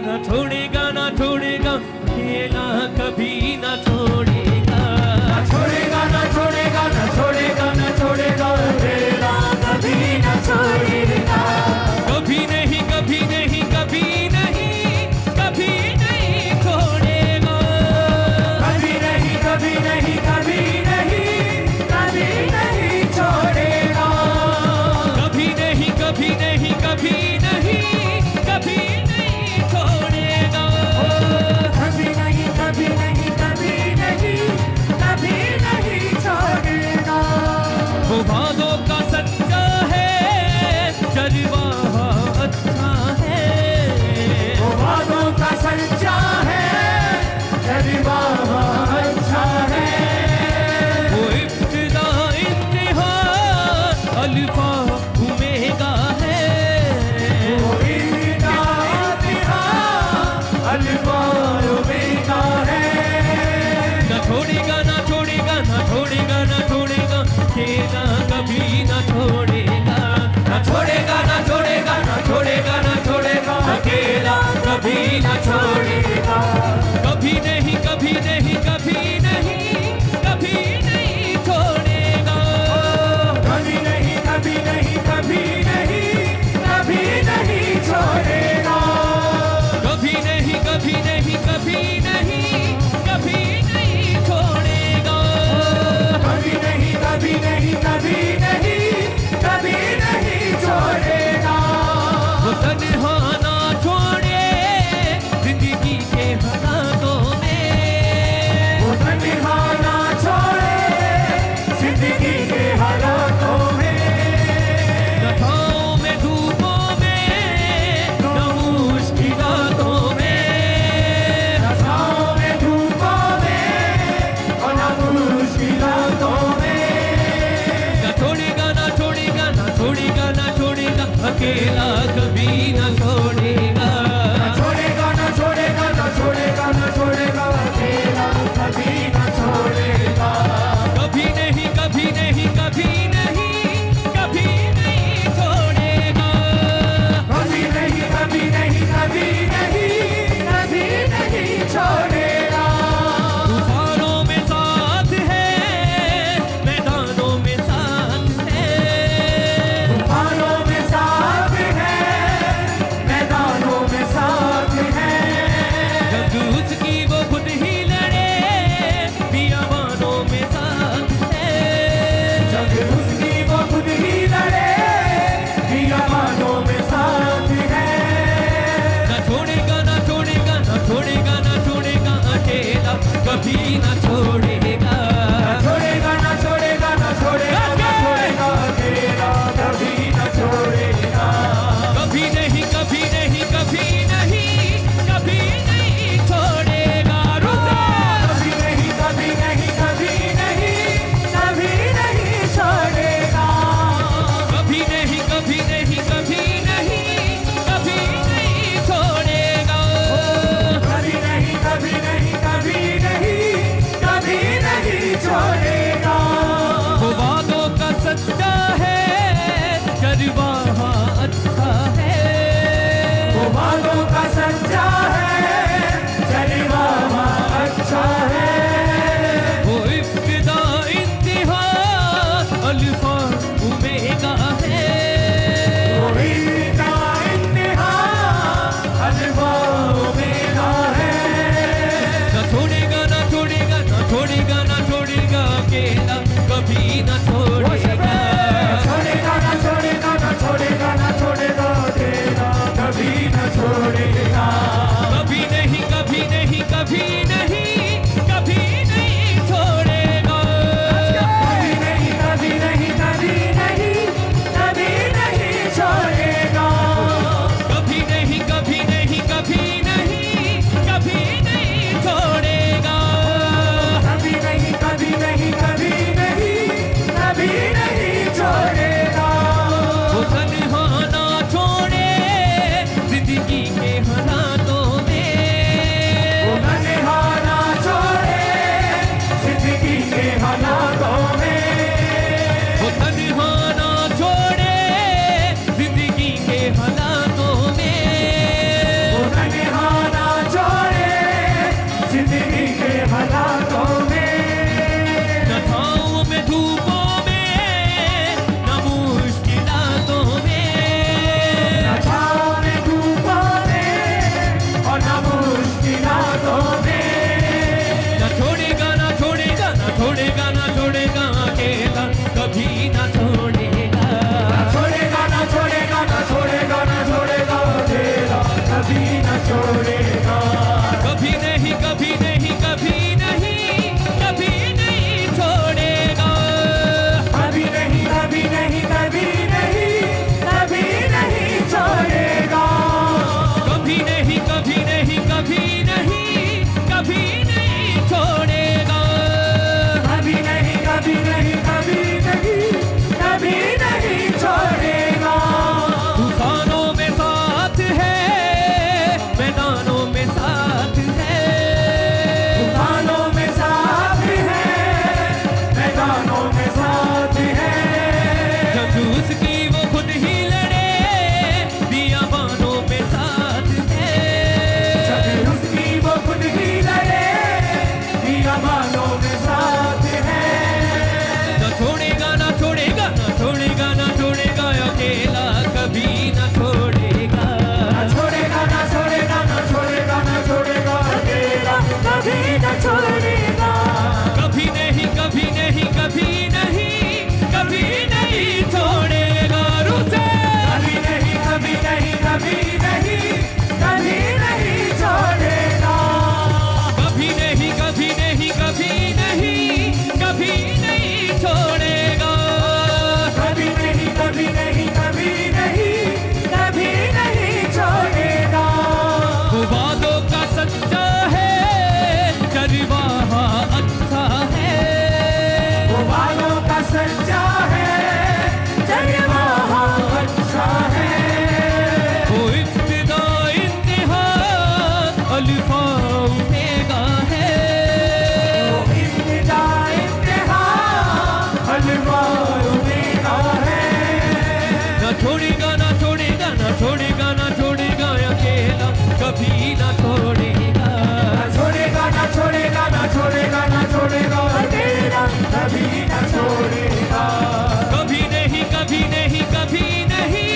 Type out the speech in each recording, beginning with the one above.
ना छोड़ेगा, ना छोड़ेगा, खेला कभी ना छोड़ेगा। ना छोड़ेगा, ना छोड़ेगा, ना छोड़ेगा, ना छोड़ेगा, खेला कभी ना छोड़ेगा। कभी नहीं, कभी नहीं, कभी नहीं, कभी नहीं छोड़ेगा। कभी नहीं, कभी नहीं, कभी नहीं, कभी नहीं छोड़ेगा। कभी नहीं, कभी नहीं, कभी नहीं, कभी नहीं छोड़ेगा। कभी नहीं, कभी नहीं, कभी नहीं, कभी नहीं छोड़ेगा। वो भादों का सच्चा है, जज्बा अच्छा है। वो वादों का सच्चा है, जज्बा अच्छा है। वो इब्तिदा इंतहा अल्फा ओमेगा है। वो इब्तिदा इंतहा अल्फा ओमेगा है। ना छोड़ेगा, ना छोड़ेगा, ना छोड़ेगा, ना छोड़ेगा, खेला कभी ना छोड़ेगा। ना छोड़ेगा, ना छोड़ेगा, ना छोड़ेगा, ना छोड़ेगा, अकेला कभी ना छोड़ेगा। कभी नहीं, कभी नहीं, कभी नहीं, कभी नहीं छोड़ेगा। कभी नहीं, कभी नहीं, कभी नहीं, कभी नहीं छोड़ेगा। कभी नहीं, कभी नहीं, कभी नहीं, कभी नहीं छोड़ेगा। कभी नहीं, कभी नहीं, कभी नहीं, कभी नहीं छोड़ेगा। वो तन्हा ना छोड़े जिंदगी के हालातों में। वो तन्हा ना छोड़े जिंदगी के हालातों में। न छाँव में, धूपों में, न मुश्किलातों में। न छाँव में, धूपों में और न मुश्किलातों में। ना छोड़ेगा, ना छोड़ेगा, ना छोड़ेगा, ना छोड़ेगा, अकेला कभी ना छोड़ेगा। न छोड़ेगा, न छोड़ेगा, न छोड़ेगा, न छोड़ेगा, अकेला कभी न छोड़ेगा। कभी नहीं, कभी नहीं, कभी नहीं, कभी नहीं छोड़ेगा। कभी नहीं, कभी नहीं, कभी नहीं, कभी नहीं छोड़ेगा। तूफानों में साथ है, मैदानों में साथ है। तूफानों में साथ है, मैदानों में साथ है। जंग उसकी वो खुद ही लड़े, बियाबानों में साथ है। जब उसकी वो खुद ही लड़े, बियाबानों में साथ है। ना छोड़ेगा, ना छोड़ेगा, ना छोड़ेगा, ना छोड़ेगा, अकेला कभी ना छोड़ेगा। न छोड़ेगा, न छोड़ेगा, न छोड़ेगा, न छोड़ेगा, अकेला कभी न छोड़ेगा। कभी नहीं, कभी नहीं, कभी नहीं, कभी नहीं छोड़ेगा। रुको! कभी नहीं, कभी नहीं, कभी नहीं, कभी नहीं छोड़ेगा। कभी नहीं, कभी नहीं, कभी नहीं, कभी नहीं छोड़ेगा। कभी नहीं, कभी नहीं, कभी नहीं, कभी नहीं छोड़ेगा। वो वादों का सच्चा है, जज्बा अच्छा है। वो वादों का सच्चा है, जज्बा अच्छा है। वो इब्तिदा इंतहा अल्फा ओमेगा है। वो इब्तिदा इंतहा अल्फा ओमेगा है। ना छोड़ेगा, ना छोड़ेगा, ना छोड़ेगा, ना छोड़ेगा, अकेला कभी ना छोड़ेगा। छोड़ेगा, न छोड़ेगा, न छोड़ेगा, न छोड़ेगा, अकेला कभी न छोड़ेगा। कभी नहीं, कभी नहीं, कभी नहीं, कभी नहीं छोड़ेगा। कभी नहीं, कभी नहीं, कभी नहीं, कभी नहीं छोड़ेगा। कभी नहीं, कभी नहीं, कभी नहीं, कभी नहीं छोड़ेगा। कभी नहीं, कभी नहीं, कभी नहीं, कभी नहीं छोड़ेगा। वो तन्हा ना छोड़े जिंदगी के हालातों में। वो तन्हा ना छोड़े जिंदगी के हालातों में। वो तन्हा ना छोड़े जिंदगी के हालातों में। वो तन्हा छोड़ेगा, कभी नहीं कभी नहीं कभी नहीं कभी नहीं छोड़ेगा, कभी नहीं कभी नहीं कभी नहीं कभी नहीं छोड़ेगा, कभी नहीं कभी नहीं कभी नहीं कभी नहीं छोड़ेगा, कभी नहीं कभी नहीं कभी नहीं कभी नहीं छोड़ेगा। तूफानों में साथ है, मैदानों में साथ है, तूफानों में साथ है, मैदानों में साथ है, जंग उसकी वो खुद ही लड़े, बियाबानों में साथ है, जब उसकी वो खुद ही लड़े, बियाबानों में साथ है, न छोड़ेगा न छोड़ेगा न छोड़ेगा न छोड़ेगा, अकेला कभी न छोड़ेगा, न छोड़ेगा न छोड़ेगा न छोड़ेगा न छोड़ेगा, अकेला कभी न छोड़ेगा, कभी नहीं कभी नहीं कभी नहीं कभी नहीं छोड़ेगा, रुसे कभी नहीं कभी नहीं कभी नहीं कभी नहीं छोड़ेगा, कभी नहीं कभी नहीं कभी नहीं कभी नहीं छोड़ेगा, कभी नहीं कभी नहीं कभी नहीं कभी नहीं छोड़ेगा, वो वादों का सच्चा है, चरवाहा अच्छा है, वो वालों का सच्चा है, चरवाहा अच्छा है, वो इब्तिदा इंतहा अल्फा उठेगा है, वो इब्तिदा इंतहा हलवा उमेगा है, न छोड़ेगा न छोड़ेगा न छोड़ेगा न छोड़ेगा, अकेला कभी न छोड़ेगा, न छोड़ेगा न छोड़ेगा न छोड़ेगा न छोड़ेगा, अकेला कभी न छोड़ेगा, कभी नहीं कभी नहीं कभी नहीं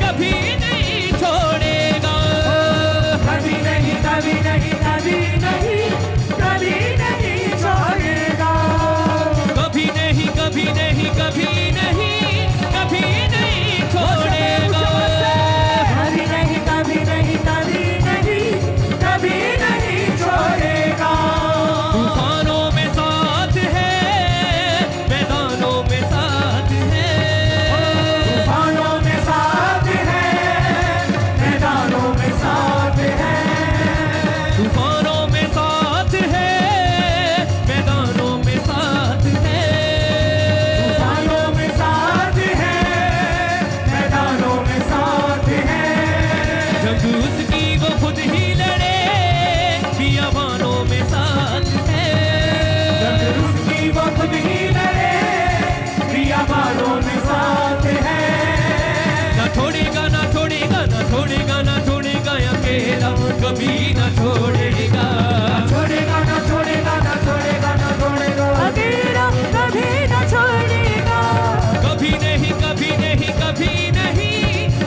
कभी नहीं छोड़ेगा, कभी नहीं कभी नहीं कभी नहीं कभी नहीं छोड़ेगा, कभी नहीं कभी नहीं कभी नहीं कभी नहीं छोड़ेगा, कभी नहीं कभी नहीं कभी नहीं कभी नहीं छोड़ेगा, तूफानों में साथ है, मैदानों में साथ है, तूफानों में साथ है, मैदानों में साथ है, तूफानों में साथ है, मैदानों में साथ है, तूफानों में साथ है, मैदानों में साथ है, जंग उसकी वो खुद ही लड़े, बियाबानों में साथ है, जब उसकी वो खुद ही लड़े, बियाबानों में साथ है, न छोड़ेगा न छोड़ेगा न छोड़ेगा न छोड़ेगा, अकेला कभी न छोड़ेगा, छोड़ेगा न छोड़ेगा न छोड़ेगा न छोड़ेगा, अकेला कभी न छोड़ेगा, कभी नहीं कभी नहीं कभी नहीं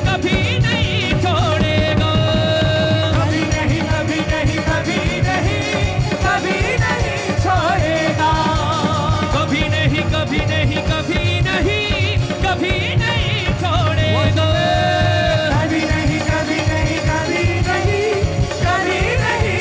कभी नहीं छोड़ेगा, कभी नहीं कभी नहीं कभी नहीं कभी नहीं छोड़ेगा, कभी नहीं कभी नहीं कभी नहीं कभी नहीं छोड़ेगा, कभी नहीं कभी नहीं कभी नहीं कभी नहीं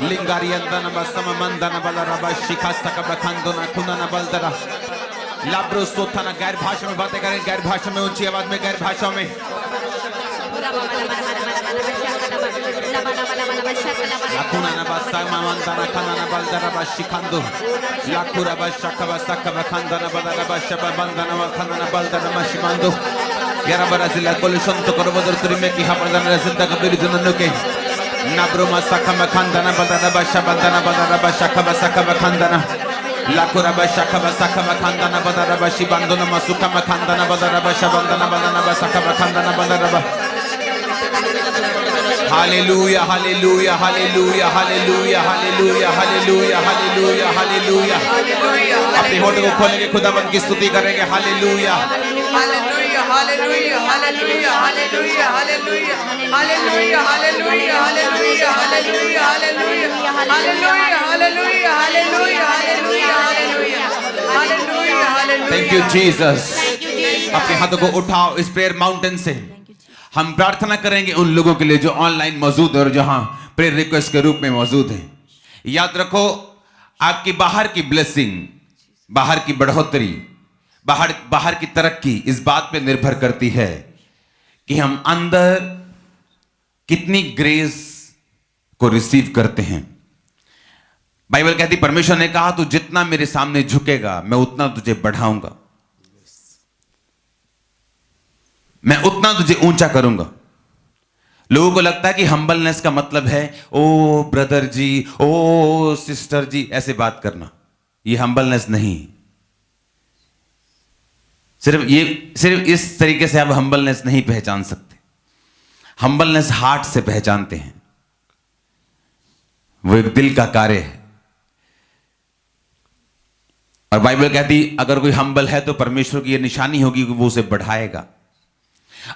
लिंगारियंदन बसम मंदन बलरब शिखास्तक बखंदना खुनन बलदरा लाब्रो सोथना। गैर भाषा में बातें करें, गैर भाषा में, ऊंची आवाज में, गैर भाषा में। लाकुना बसा मंदना खनना बलदरा बशिखंदो लाकुरा बशकवा सकवा खंदना बलरब शब बंदना खनना बलदरा मशिमंदो यारा बराजिला कोलिशन तो करो बदर तुरी में की हापदन रसिता कबीर जननो के नाब्रोमा सकवा खंदना बलरब शब बंदना बलरब शकवा सकवा खंदना लाकुरा बशकवा सकवा खंदना बलरब शिबंदना मसुकवा खंदना बलरब शबंदना बलरब सकवा खंदना बलरब। Hallelujah hallelujah hallelujah hallelujah hallelujah hallelujah hallelujah hallelujah. अपने होठों को खोलेंगे, खुदावंद की स्तुति करेंगे। Hallelujah hallelujah hallelujah hallelujah hallelujah hallelujah hallelujah hallelujah hallelujah hallelujah hallelujah hallelujah hallelujah hallelujah hallelujah hallelujah hallelujah. Thank you Jesus. अपने हाथों को उठाओ इस प्रेयर माउंटेन से। हम प्रार्थना करेंगे उन लोगों के लिए जो ऑनलाइन मौजूद है और जहां प्रेयर रिक्वेस्ट के रूप में मौजूद हैं। याद रखो, आपकी बाहर की ब्लेसिंग, बाहर की बढ़ोतरी, बाहर की तरक्की इस बात पे निर्भर करती है कि हम अंदर कितनी ग्रेस को रिसीव करते हैं। बाइबल कहती, परमेश्वर ने कहा तू जितना मेरे सामने झुकेगा मैं उतना तुझे बढ़ाऊंगा, मैं उतना तुझे ऊंचा करूंगा। लोगों को लगता है कि हम्बलनेस का मतलब है ओ ब्रदर जी, ओ सिस्टर जी, ऐसे बात करना। ये हम्बलनेस नहीं। सिर्फ इस तरीके से आप हम्बलनेस नहीं पहचान सकते। हम्बलनेस हार्ट से पहचानते हैं। वो एक दिल का कार्य है। और बाइबल कहती अगर कोई हम्बल है तो परमेश्वर की यह निशानी होगी कि वो उसे बढ़ाएगा।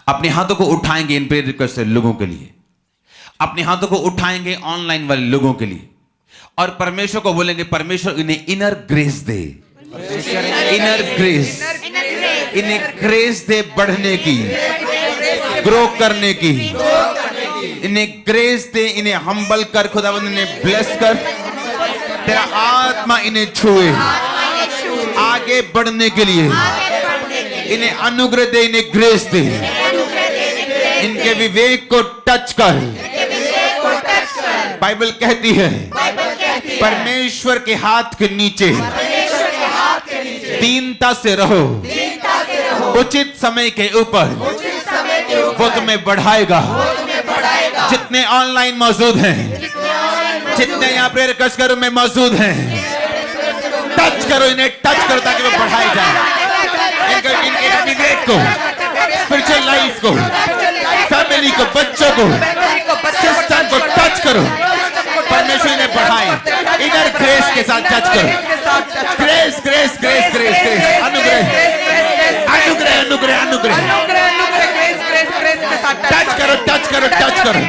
अपने हाथों को उठाएंगे इन प्रेयर रिक्वेस्ट से लोगों के लिए, अपने हाथों को उठाएंगे ऑनलाइन वाले लोगों के लिए और परमेश्वर को बोलेंगे परमेश्वर इन्हें इनर ग्रेस दे, इनर ग्रेस, इन्हें ग्रेस दे बढ़ने की, ग्रो करने की, इन्हें ग्रेस दे, इन्हें हम्बल कर खुदावंद, इन्हें ब्लेस कर, तेरा आत्मा इन्हें छुए आगे बढ़ने के लिए, इन्हें अनुग्रह दे, इन्हें ग्रेस दे, इनके विवेक को टच कर। बाइबल कहती है परमेश्वर के हाथ के नीचे दीनता से रहो, उचित समय के ऊपर वो तुम्हें बढ़ाएगा। जितने ऑनलाइन मौजूद हैं, जितने यहाँ प्रेयर रिक्वेस्ट करो में मौजूद हैं, टच करो, इन्हें टच करो ताकि वो बढ़ाए जाए। इनके विवेक को, स्पिरिचुअल लाइफ को, फैमिली को, बच्चों को, सिस्टम को टच करो। परमेश्वर इन्हें बढ़ाए। इनर ग्रेस के साथ टच करो। Grace grace grace grace grace, अनुग्रह अनुग्रह अनुग्रह अनुग्रह, टच करो टच करो टच करो।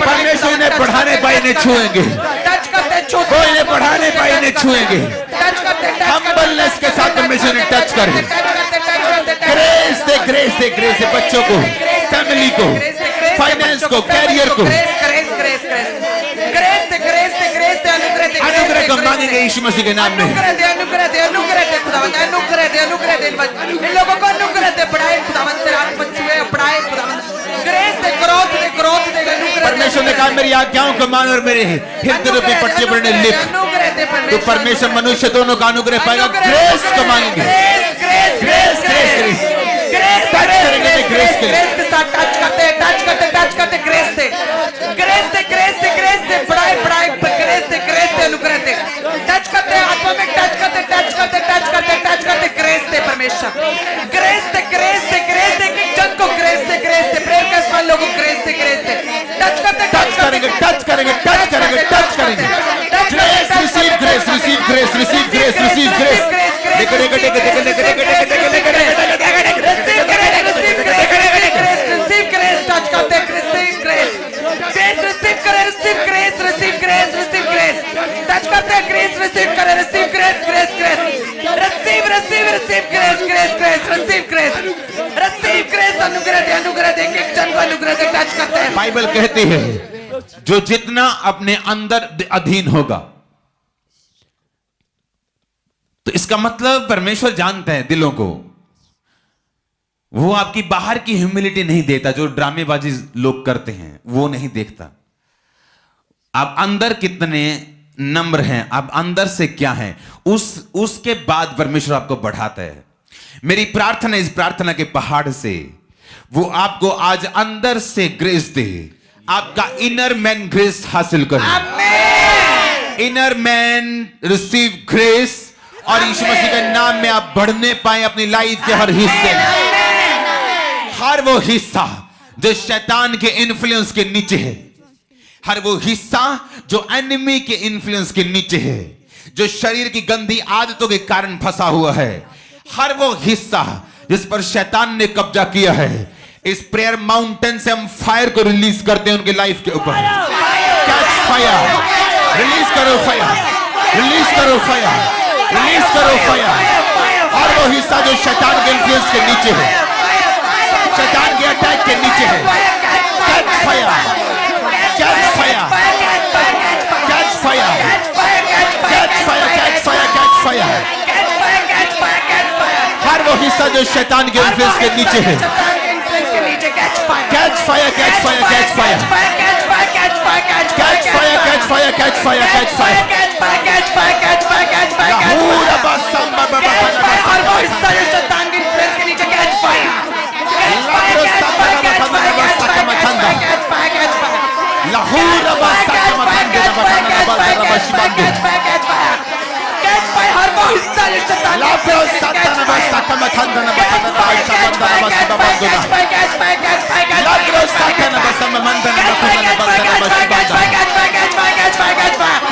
परमेश्वर इन्हें बढ़ाने पाए, इन्हें छुएंगे, वो इन्हें बढ़ाने पाए, इन्हें छुएंगे। हम्बलनेस के साथ परमेश्वर ने टच करे। ग्रेस दे, ग्रेस दे, ग्रेस दे बच्चों को, फैमिली को, फाइनेंस को, कैरियर को। अनुग्रह को मांगेंगे यीशु मसीह के नाम में। अनुग्रह दे, अनुग्रह दे, अनुग्रह दे खुदावंद, अनुग्रह दे, अनुग्रह दे। इन लोगों को अनुग्रह दे, बढ़ाए खुदावंद, तेरा आत्मा छुए, बढ़ाए खुदावंद। ग्रेस दे, ग्रोथ दे, ग्रोथ दे, अनुग्रह। परमेश्वर ने कहा मेरी आज्ञाओं को मान और मेरे हृदय रूपी पट्टे पर लिख। तो परमेश्वर मनुष्य दोनों का अनुग्रह पाएगा। ग्रेस को मांगेंगे, ग्रेस ग्रेस ग्रेस, टच करेंगे ग्रेस के लिए। के साथ टच करते, टच करते, टच करते, ग्रेस दे, ग्रेस दे, ग्रेस दे, ग्रेस दे, बढ़ाए बढ़ाए, ग्रेस दे, ग्रेस दे, अनुग्रह दे। टच करते, आत्मा में टच करते, टच करते, टच करते, टच करते, ग्रेस दे परमेश्वर, ग्रेस दे, ग्रेस दे, ग्रेस दे, जन को ग्रेस दे, ग्रेस दे, प्रेयर के साथ लोगों को ग्रेस दे, ग्रेस दे। टच करते, टच करेंगे, टच करेंगे, टच करेंगे, टच करेंगे। Grace, receive grace, receive grace, receive grace, receive grace. देखो देखो देखो देखो देखो देखो देखो देखो देखो receive grace, receive grace, receive grace, touch करते, रिसीव ग्रेस, ग्रेस रिसीव करे, receive grace, receive grace, receive grace, touch करते, ग्रेस रिसीव करे, receive grace, grace grace, receive receive receive grace, grace grace, receive grace, receive grace, अनुग्रह दे, अनुग्रह दे, एक जन को अनुग्रह दे, टच करते हैं। बाइबल कहती है जो जितना अपने अंदर अधीन होगा। तो इसका मतलब परमेश्वर जानता है दिलों को। वो आपकी बाहर की ह्यूमिलिटी नहीं देता, जो ड्रामेबाजी लोग करते हैं वो नहीं देखता। आप अंदर कितने नम्र हैं, आप अंदर से क्या हैं, उसके बाद परमेश्वर आपको बढ़ाता है। मेरी प्रार्थना इस प्रार्थना के पहाड़ से वो आपको आज अंदर से ग्रेस दे, आपका इनर मैन ग्रेस हासिल करे। इनर मैन रिसीव ग्रेस, और यीशु मसीह के नाम में आप बढ़ने पाए अपनी लाइफ के हर हिस्से में। हर वो हिस्सा जो शैतान के इन्फ्लुएंस के नीचे है, हर वो हिस्सा जो एनिमी के इन्फ्लुएंस के नीचे है, जो शरीर की गंदी आदतों के कारण फंसा हुआ है, हर वो हिस्सा जिस पर शैतान ने कब्जा किया है, इस प्रेयर माउंटेन से हम फायर को रिलीज करते हैं उनके लाइफ के ऊपर। कैच फायर, रिलीज करो फायर, रिलीज करो फायर, रिलीज करो फायर। हर वो हिस्सा जो शैतान के इन्फ्लुएंस के नीचे है, शैतान के अटैक के नीचे है, catch fire, catch fire, catch fire, catch fire, catch fire, catch fire. हर वो हिस्सा जो शैतान के इन्फ्लुएंस के नीचे है, catch fire, catch fire, catch fire, catch fire, catch fire, catch fire, catch fire, catch fire, catch fire, catch fire, catch fire. हर वो हिस्सा जो शैतान के इन्फ्लुएंस के नीचे, कैच फायर,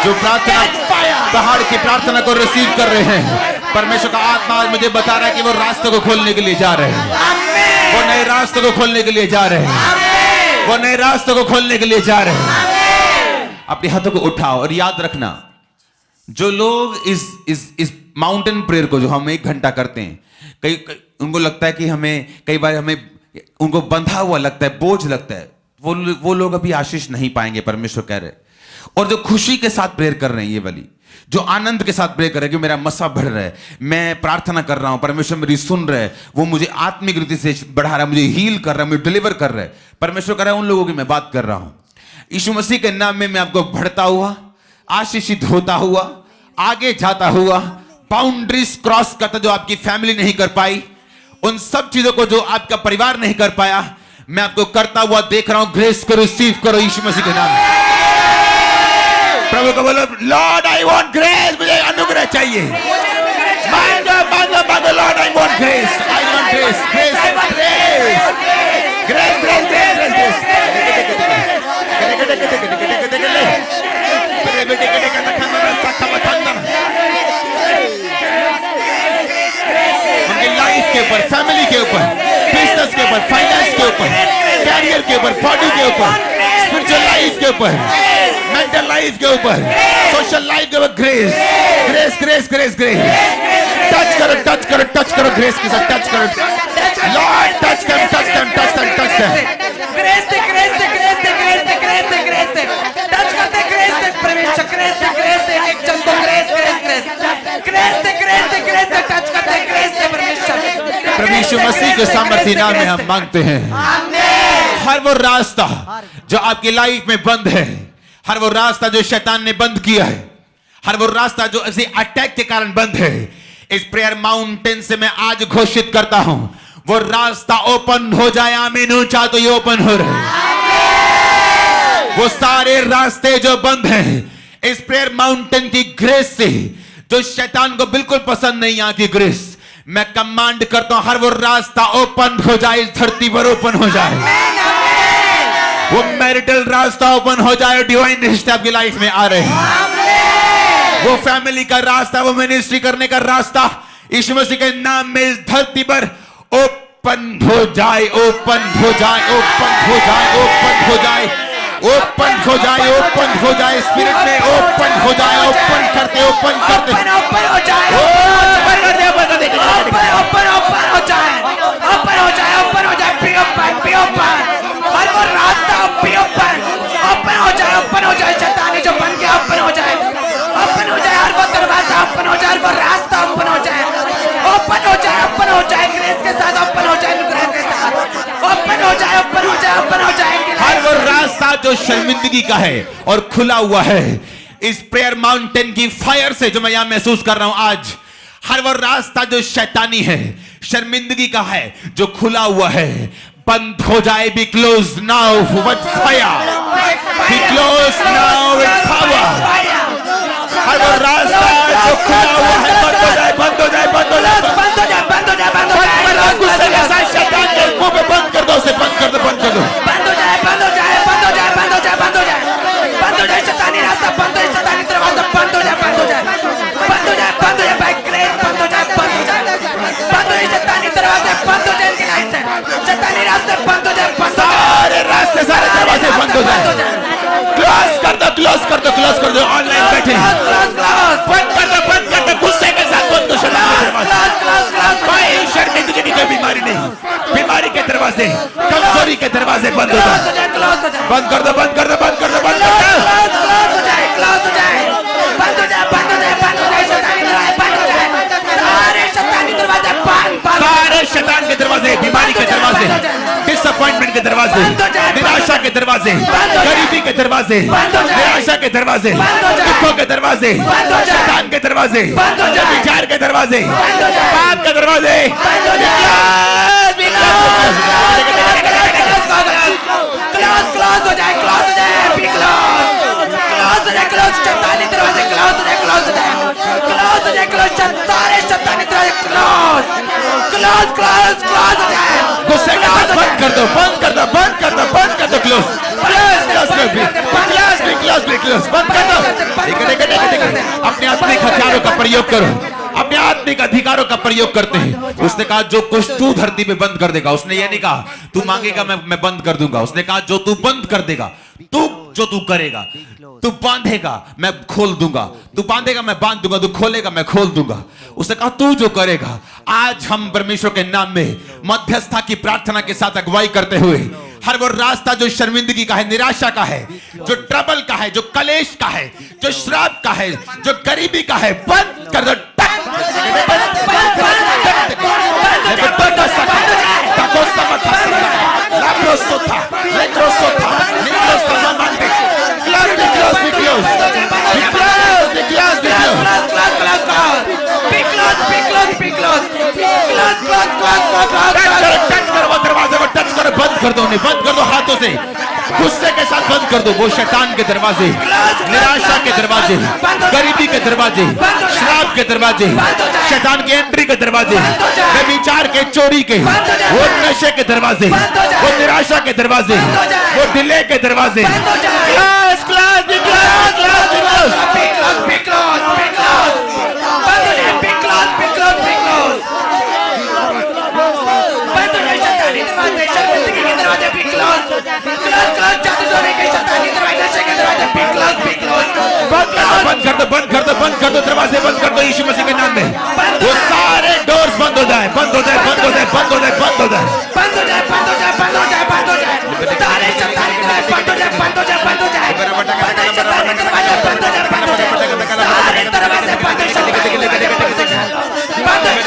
जो प्रार्थना पहाड़ की प्रार्थना को रिसीव कर रहे हैं, परमेश्वर का आत्मा आज मुझे बता रहा है कि वो रास्ते को खोलने के लिए जा रहे हैं। वो नए रास्ते को खोलने के लिए जा रहे हैं। वो नए रास्ते को खोलने के लिए जा रहे हैं। अपने हाथों को उठाओ और याद रखना, जो लोग इस माउंटेन प्रेयर को जो हम 1 घंटा करते हैं, कई उनको लगता है कि कई बार हमें उनको बंधा हुआ लगता है, बोझ लगता है, वो लोग अभी आशीष नहीं पाएंगे, परमेश्वर कह रहे। और जो खुशी के साथ प्रेयर कर रहे हैं, ये वाली जो आनंद के साथ प्रेयर कर रहे हैं कि मेरा मसा बढ़ रहा है, मैं प्रार्थना कर रहा हूं, परमेश्वर मेरी सुन रहा है, वो मुझे आत्मिक रीति से बढ़ा रहा है, मुझे हील कर रहा है, मुझे डिलीवर कर रहा है, परमेश्वर कर रहा है, उन लोगों की मैं बात कर रहा हूं। यीशु मसीह के नाम में मैं आपको बढ़ता हुआ, आशीषित होता हुआ, आगे जाता हुआ, बाउंड्रीज क्रॉस करता जो आपकी फैमिली नहीं कर पाई, उन सब चीजों को जो आपका परिवार नहीं कर पाया, मैं आपको करता हुआ देख रहा हूं। ग्रेस को रिसीव करो यीशु मसीह के नाम में। प्रभु को बोलो, लॉर्ड आई वांट ग्रेस, मुझे अनुग्रह चाहिए। मांगो मांगो मांगो, Lord I want grace, I want grace, grace, grace, grace, grace, grace, उनकी लाइफ के ऊपर, फैमिली के ऊपर, बिजनेस के ऊपर, फाइनेंस के ऊपर, कैरियर के ऊपर, बॉडी के ऊपर, स्पिरिचुअल लाइफ के ऊपर, मेंटल लाइफ के ऊपर, सोशल लाइफ के ऊपर, grace, grace, grace, grace, grace. Touch करो, टच करो, टच करो, ग्रेस के साथ टच करो। Lord touch them, touch them, touch them, touch them. Grace दे, ग्रेस दे, ग्रेस दे, ग्रेस दे, ग्रेस दे, ग्रेस दे। टच करते ग्रेस दे, परमेश्वर ग्रेस दे, ग्रेस दे, एक जन को ग्रेस, ग्रेस, ग्रेस, ग्रेस दे, ग्रेस दे, ग्रेस दे, टच करते ग्रेस दे, परमेश्वर। परमेश्वर मसीह के सामर्थ्य नाम में हम मांगते हैं। हर वो रास्ता जो आपकी लाइफ में बंद है, हर वो रास्ता जो शैतान ने बंद किया है, हर वो रास्ता जो ऐसे अटैक के कारण बंद है, इस प्रेयर माउंटेन से मैं आज घोषित करता हूं, वो रास्ता ओपन हो जाए। आमीन। ऊंचा तो ये ओपन हो रहे हैं। वो सारे रास्ते जो बंद हैं, इस प्रेयर माउंटेन की ग्रेस से, जो शैतान को बिल्कुल पसंद नहीं, यहाँ की ग्रेस, मैं कमांड करता हूं, हर वो रास्ता ओपन हो जाए, इस धरती पर ओपन हो जाए। वो मैरिटल रास्ता ओपन हो जाए, डिवाइन रिश्ते आपकी लाइफ में आ रहे हैं। वो फैमिली का रास्ता, वो मिनिस्ट्री करने का रास्ता, यीशु मसीह के नाम में इस धरती पर ओपन हो जाए, ओपन हो जाए, ओपन हो जाए, ओपन हो जाए, ओपन हो जाए, ओपन हो जाए, स्पिरिट में ओपन हो जाए, ओपन करते, ओपन करते, ओपन हो जाए, ओपन हो जाए, ओपन हो जाए, ओपन हो जाए, ओपन हो जाए, बी ओपन, बी ओपन, हर वो रास्ता बी ओपन, ओपन हो जाए, दरवाजा ओपन हो जाए, वो रास्ता ओपन हो जाए, ओपन हो जाए, ओपन हो जाए, ग्रेस के साथ ओपन हो जाए, ग्रेस के साथ ओपन हो जाए, ओपन हो जाए, ओपन हो जाए। हर वो रास्ता जो शर्मिंदगी का है और खुला हुआ है इस प्रेयर माउंटेन की फायर से, जो मैं यहां महसूस कर रहा हूं आज, हर वो रास्ता जो शैतानी है, शर्मिंदगी का है, जो खुला हुआ है, बंद हो जाए। Be close now with fire, be close now with power. हर वो रास्ता जो खुला हुआ है बंद हो जाए, बंद हो जाए, बंद हो जाए, बंद हो जाए, बंद हो जाए, बंद हो जाए, गुस्से के साथ शैतान के मुंह पे बंद कर दो, उसे बंद कर दो, बंद कर दो। बंद हो जाए, बंद हो जाए, बंद हो जाए, बंद हो जाए, बंद हो जाए, बंद हो जाए, शैतानी रास्ता बंद हो जाए, शैतानी दरवाजा बंद हो जाए, बंद हो जाए, बंद हो जाए, बंद हो जाए, बाय ग्रेस बंद हो जाए, बंद हो जाए, बंद हो जाए, शैतानी दरवाजे बंद हो जाए, लाइन से शैतानी रास्ते बंद हो जाए, बंद हो जाए, सारे रास्ते, सारे दरवाजे बंद हो जाए। क्लोज कर दो, क्लोज कर दो, क्लोज कर दो। ऑनलाइन बैठे क्लोज क्लोज बंद कर दो, बंद कर दो, गुस्से के साथ बंद दो शैतान के दरवाजे। क्लोज क्लोज कोई शर्मिंदगी की कोई बीमारी नहीं, बीमारी के दरवाजे, कमजोरी के दरवाजे बंद हो क्लोज हो जाए, जाए, क्लोज हो जाए, बंद कर दो, बंद कर दो, बंद कर दो, बंद कर दो। क्लोज हो जाए, क्लोज हो जाए, बंद हो जाए, बंद हो जाए, बंद हो जाए, शैतानी दरवाजे बंद हो जाए, सारे शैतानी दरवाजे बंद, सारे शैतान के दरवाजे, बीमारी के दरवाजे, डिसअपॉइंटमेंट के दरवाजे, निराशा के दरवाजे, गरीबी के दरवाजे, निराशा के दरवाजे, दुखों के दरवाजे, शैतान के दरवाजे, विचार के दरवाजे, पाप के दरवाजे, क्लोज हो जाए, क्लोज हो जाए, बी क्लोज हो जाए, क्लोज शैतानी दरवाजे क्लोज हो जाए, क्लोज हो जाए, क्लोज हो जाए, क्लोज सारे शैतानी दरवाजे क्लोज, क्लोज क्लोज क्लोज हो जाए। गुस्से के साथ बंद कर दो, बंद कर दो, बंद कर दो, बंद कर दो, क्लोज, क्लोज, बंद कर दो। अपने आत्मिक हथियारों का प्रयोग करो, अपने आत्मिक अधिकारों का प्रयोग करते हैं। उसने कहा जो कुछ तू धरती पे बंद कर देगा, उसने ये नहीं कहा तू मांगेगा मैं बंद कर दूंगा, उसने कहा जो तू बंद कर देगा, जो तू करेगा, तू बांधेगा मैं खोल दूंगा, तू बांधेगा मैं बांध दूंगा, तू खोलेगा मैं खोल दूंगा। उसने कहा तू जो करेगा। आज हम परमेश्वर के नाम में मध्यस्थता की प्रार्थना के साथ अगुवाई करते हुए हर वो रास्ता जो शर्मिंदगी का है, निराशा का है, जो ट्रबल का है, जो कलेश का है, जो श्राप का है, जो गरीबी का है, बंद कर दो। बंद कर दो, बंद कर दो हाथों से, गुस्से के साथ बंद कर दो वो शैतान के दरवाजे, निराशा के दरवाजे, गरीबी के दरवाजे, श्राप के दरवाजे, शैतान की एंट्री के दरवाजे, व्यभिचार के, चोरी के, वो नशे के दरवाजे, वो निराशा के दरवाजे, वो डिले के दरवाजे, क्लास क्लास बंद कर दो दरवाजे, बंद कर दो यीशु मसीह के नाम में। वो सारे डोर्स बंद हो जाए, बंद हो जाए, बंद हो जाए, बंद हो जाए, बंद हो जाए, बंद हो जाए, बंद हो जाए, बंद हो जाए, बंद हो जाए, सारे शैतानी दरवाजे बंद हो जाए, बंद हो जाए, बंद हो जाए, शैतानी दरवाजे बंद हो जाए, बंद हो जाए, सारे दरवाजे बंद हो जाए, बंद हो जाए, बंद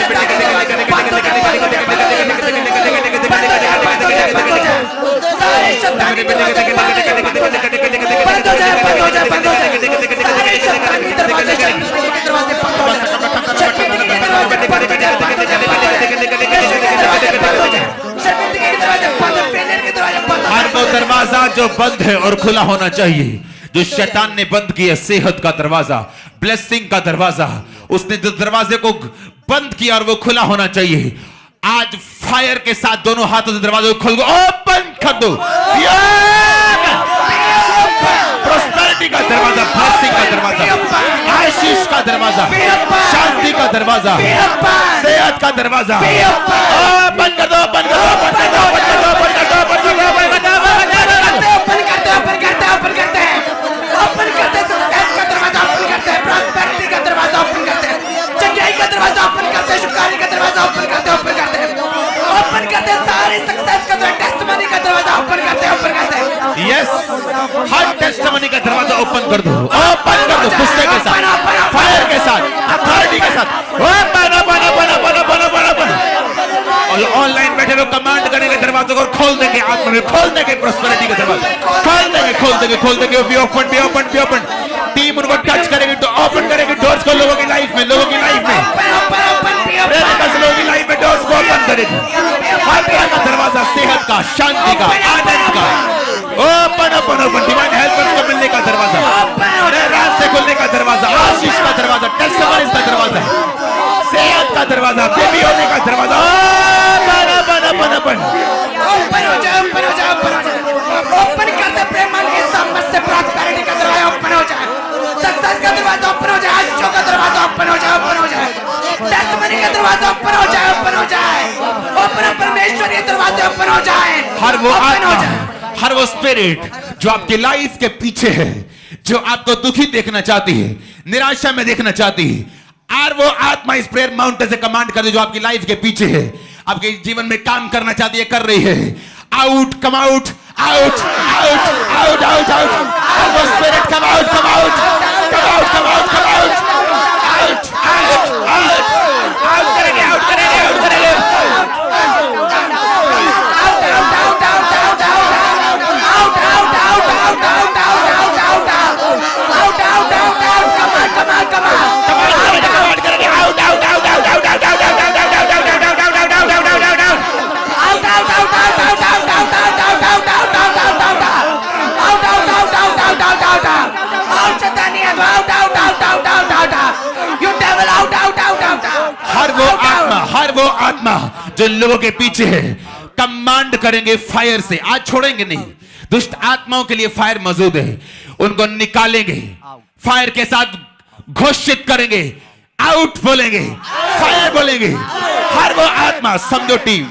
हो जाए, बंद हो जाए, सारे शैतानी दरवाजे बंद हो जाए, बंद हो जाए, बंद हो जाए, बंद हो जाए, बंद हो जाए, सारे शैतानी दरवाजे, शैतानी दरवाजे बंद हो जाए, शैतानी के दरवाजे बंद हो जाए, बंद हो जाए, हर वो दरवाजा जो बंद है और खुला होना चाहिए, जो शैतान ने बंद किया, सेहत का दरवाजा, ब्लेसिंग का दरवाजा, उसने जो दरवाजे को बंद किया और वो खुला होना चाहिए, आज फायर के साथ दोनों हाथों से दरवाजे को खोल दो, ओपन कर दो। प्रोस्पेरिटी का दरवाजा, ब्लेसिंग का दरवाजा, आशीष का दरवाजा, शांति का दरवाजा, सेहत का दरवाजा, ओपन कर दो, ओपन कर दो, ओपन कर दो, ओपन कर दो, ओपन कर दो, ओपन कर दो, ओपन कर दो, ओपन करते हैं, ओपन करते हैं, ओपन करते हैं, ओपन करते हैं, सक्सेस का दरवाजा ओपन करते हैं, प्रॉस्पेरिटी का दरवाजा ओपन करते हैं, चंगाई का दरवाजा ओपन करते हैं, शुक्रानी का दरवाजा ओपन करते हैं, ओपन करते हैं, ओपन करते हैं, सारे सक्सेस का दरवाजा, टेस्टिमनी का दरवाजा ओपन करते हैं, ओपन करते हैं। यस, हर टेस्टिमनी का दरवाजा ओपन कर दो, ओपन कर दो, गुस्से के साथ, फायर के साथ, खोल देंगे आत्मा में, खोल देंगे प्रॉस्पेरिटी का दरवाजा, खोल देंगे, खोल देंगे, खोल देंगे। Be open, be open, be open. Team उनको टच करेगी तो ओपन करेगी डोर्स को लोगों की लाइफ में, लोगों की लाइफ में, लोगों की लाइफ में डोर्स को ओपन करेगी। हर तरह का दरवाजा, सेहत का, शांति का, आनंद का, open open open. Divine helpers को मिलने का दरवाजा, रास्ते खोलने का दरवाजा, आशीष का दरवाजा, टेस्टिमनीज का दरवाजा, सेहत का दरवाजा, बेबी होने का दरवाजा, ओपन ओपन ओपन। ओपन हो जाए, ओपन हो जाए, ओपन हो जाए। ओपन करते प्रेम के सामने से प्रॉस्पेरिटी का दरवाजा ओपन हो जाए, सक्सेस का दरवाजा ओपन हो जाए, आशीषों का दरवाजा ओपन हो जाए, ओपन हो जाए, टेस्टिमनी का दरवाजा ओपन हो जाए, ओपन हो जाए, ओपन परमेश्वरीय दरवाजे ओपन हो जाए। हर वो आत्मा, हर वो स्पिरिट जो आपकी लाइफ के पीछे है, जो आपको दुखी देखना चाहती है, निराशा में देखना चाहती है, और वो आत्मा इस प्रेयर माउंटेन से कमांड कर दे जो आपकी लाइफ के पीछे है, आपके जीवन में काम करना चाहती है, कर रही है। Out, come out, out, out, out, out, out. वो spirit come out, come out, come out, come out, come out, out, out, out, out करेंगे, आउट करेंगे, आउट करेंगे। हर वो आत्मा जो इन लोगों के पीछे है, कमांड करेंगे फायर से। आज छोड़ेंगे नहीं, दुष्ट आत्माओं के लिए फायर मौजूद है, उनको निकालेंगे, फायर के साथ घोषित करेंगे, आउट बोलेंगे, फायर बोलेंगे। हर वो आत्मा, समझो टीम,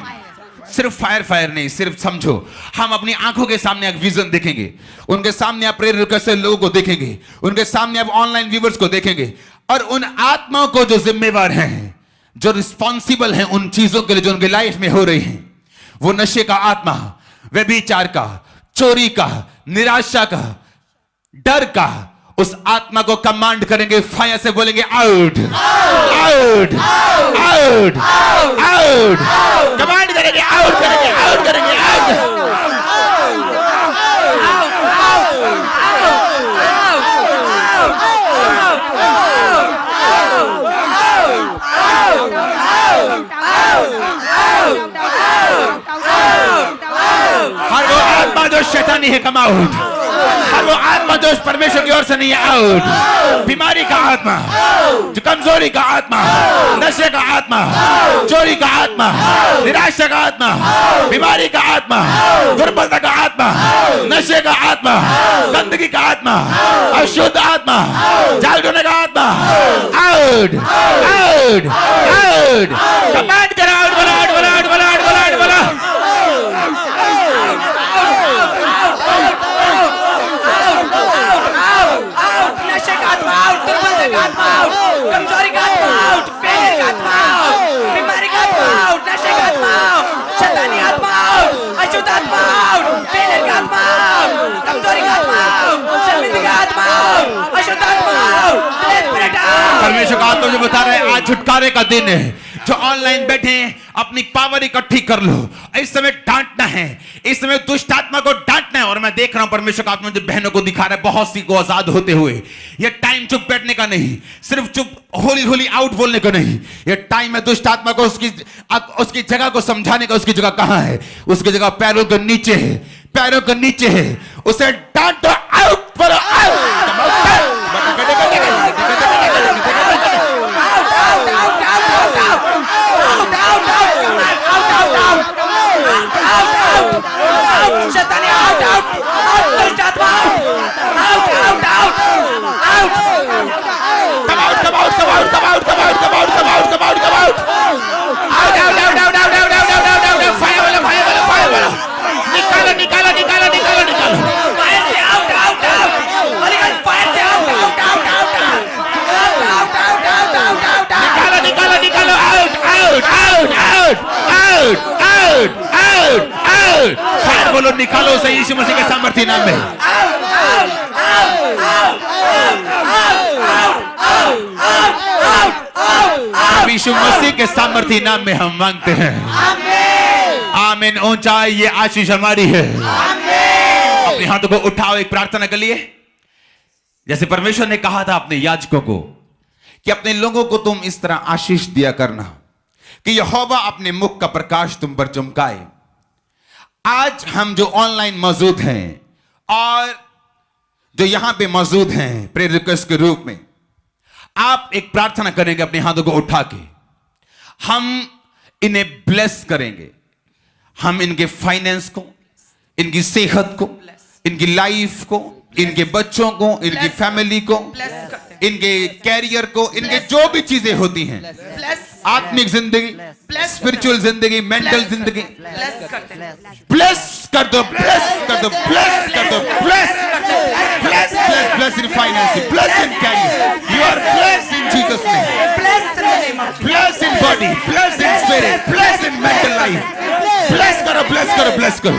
सिर्फ फायर फायर नहीं, सिर्फ समझो, हम अपनी आंखों के सामने एक विजन देखेंगे, उनके सामने आप प्रेयर रिक्वेस्ट से लोगों को देखेंगे, उनके सामने आप ऑनलाइन व्यूअर्स को देखेंगे, और उन आत्माओं को जो जिम्मेवार हैं, जो रिस्पॉन्सिबल हैं उन चीजों के लिए जो उनके लाइफ में हो रही हैं, वो नशे का आत्मा, व्यभिचार का, चोरी का, निराशा का, डर का, उस आत्मा को कमांड करेंगे, फायर से बोलेंगे out, out, out, out, command करेंगे, आउट करेंगे, आउट करेंगे, आउट। हर वो आत्मा जो शैतानी है, कम आउट। हर वो आत्मा जो परमेश्वर की ओर से नहीं है, आउट। बीमारी का आत्मा, जो कमजोरी का आत्मा, नशे का आत्मा, चोरी का आत्मा, निराशा का आत्मा, बीमारी का आत्मा, दुर्बलता का आत्मा, नशे का आत्मा, गंदगी का आत्मा, अशुद्ध आत्मा, जाल ढूंढने का आत्मा, आउट, आउट, आउट। कमांड करो, आउट बोला, आउट बोला, आउट बोला, आउट बोला, आउट बोला। कमजोरी का आत्मा आउट, फेलियर का आत्मा आउट, बीमारी का आत्मा आउट, नशे का आत्मा आउट, शैतानी आत्मा आउट, अशुद्ध आत्मा आउट, फेलियर का आत्मा आउट, कमजोरी का आत्मा आउट, शर्मिंदगी का आत्मा आउट, अशुद्ध आत्मा आउट, स्पिरिट आउट। परमेश्वर का आत्मा जो बता रहा है आज छुटकारे का दिन है, जो ऑनलाइन बैठे हैं अपनी पावर इकट्ठी कर लो, इस समय डांटना है, इस समय दुष्ट आत्मा को डांटना है। और मैं देख रहा हूं परमेश्वर का आत्मा जो बहनों को दिखा रहा है, बहुत सी को आजाद होते हुए। यह टाइम चुप बैठने का नहीं, सिर्फ चुप होली होली आउट बोलने का नहीं, यह टाइम है दुष्ट आत्मा को उसकी जगह को समझाने का। उसकी जगह कहां है? उसकी जगह पैरों के नीचे है, पैरों के नीचे है। उसे डांटो, आउट बोलो, आउट। शैतानी आउट, आउट, आउट, दुष्ट आत्मा out, out, out, out, come out, come out, come out, come out, come out, come out, come out, come out, come out, out, out, out, out, out, out, out, out, out, fire वाला, fire वाला, fire वाला, निकालो, निकालो, निकालो, निकालो, निकालो, fire से out, out, out, Holi God fire से out, out, out, out, out, out, out, out, out, निकालो, निकालो, निकालो, out, out, out, out, out, out, out, out. Fire बोलो, निकालो उसे यीशु मसीह के सामर्थी नाम में। अब यीशु मसीह के सामर्थी नाम में हम मांगते हैं, आमीन। आमीन। ऊंचाई ये आशीष हमारी है। अपने हाथों को उठाओ एक प्रार्थना के लिए। जैसे परमेश्वर ने कहा था अपने याजकों को कि अपने लोगों को तुम इस तरह आशीष दिया करना कि यहोवा अपने मुख का प्रकाश तुम पर चमकाए। आज हम जो ऑनलाइन मौजूद हैं और जो यहां पे मौजूद हैं प्रेयर रिक्वेस्ट के रूप में, आप एक प्रार्थना करेंगे अपने हाथों को उठा के। हम इन्हें ब्लेस करेंगे। हम इनके फाइनेंस को, इनकी सेहत को, इनकी लाइफ को, इनके बच्चों को, इनकी फैमिली को, इनके कैरियर को, इनके जो भी चीजें होती हैं, आत्मिक जिंदगी, स्पिरिचुअल जिंदगी, मेंटल जिंदगी, ब्लेस कर दो, ब्लेस कर दो, ब्लेस कर दो, bless bless bless bless in finance, bless in career. You are blessed in Jesus name. Bless in body, bless in spirit, bless in mental life. Bless करो, bless करो, bless करो।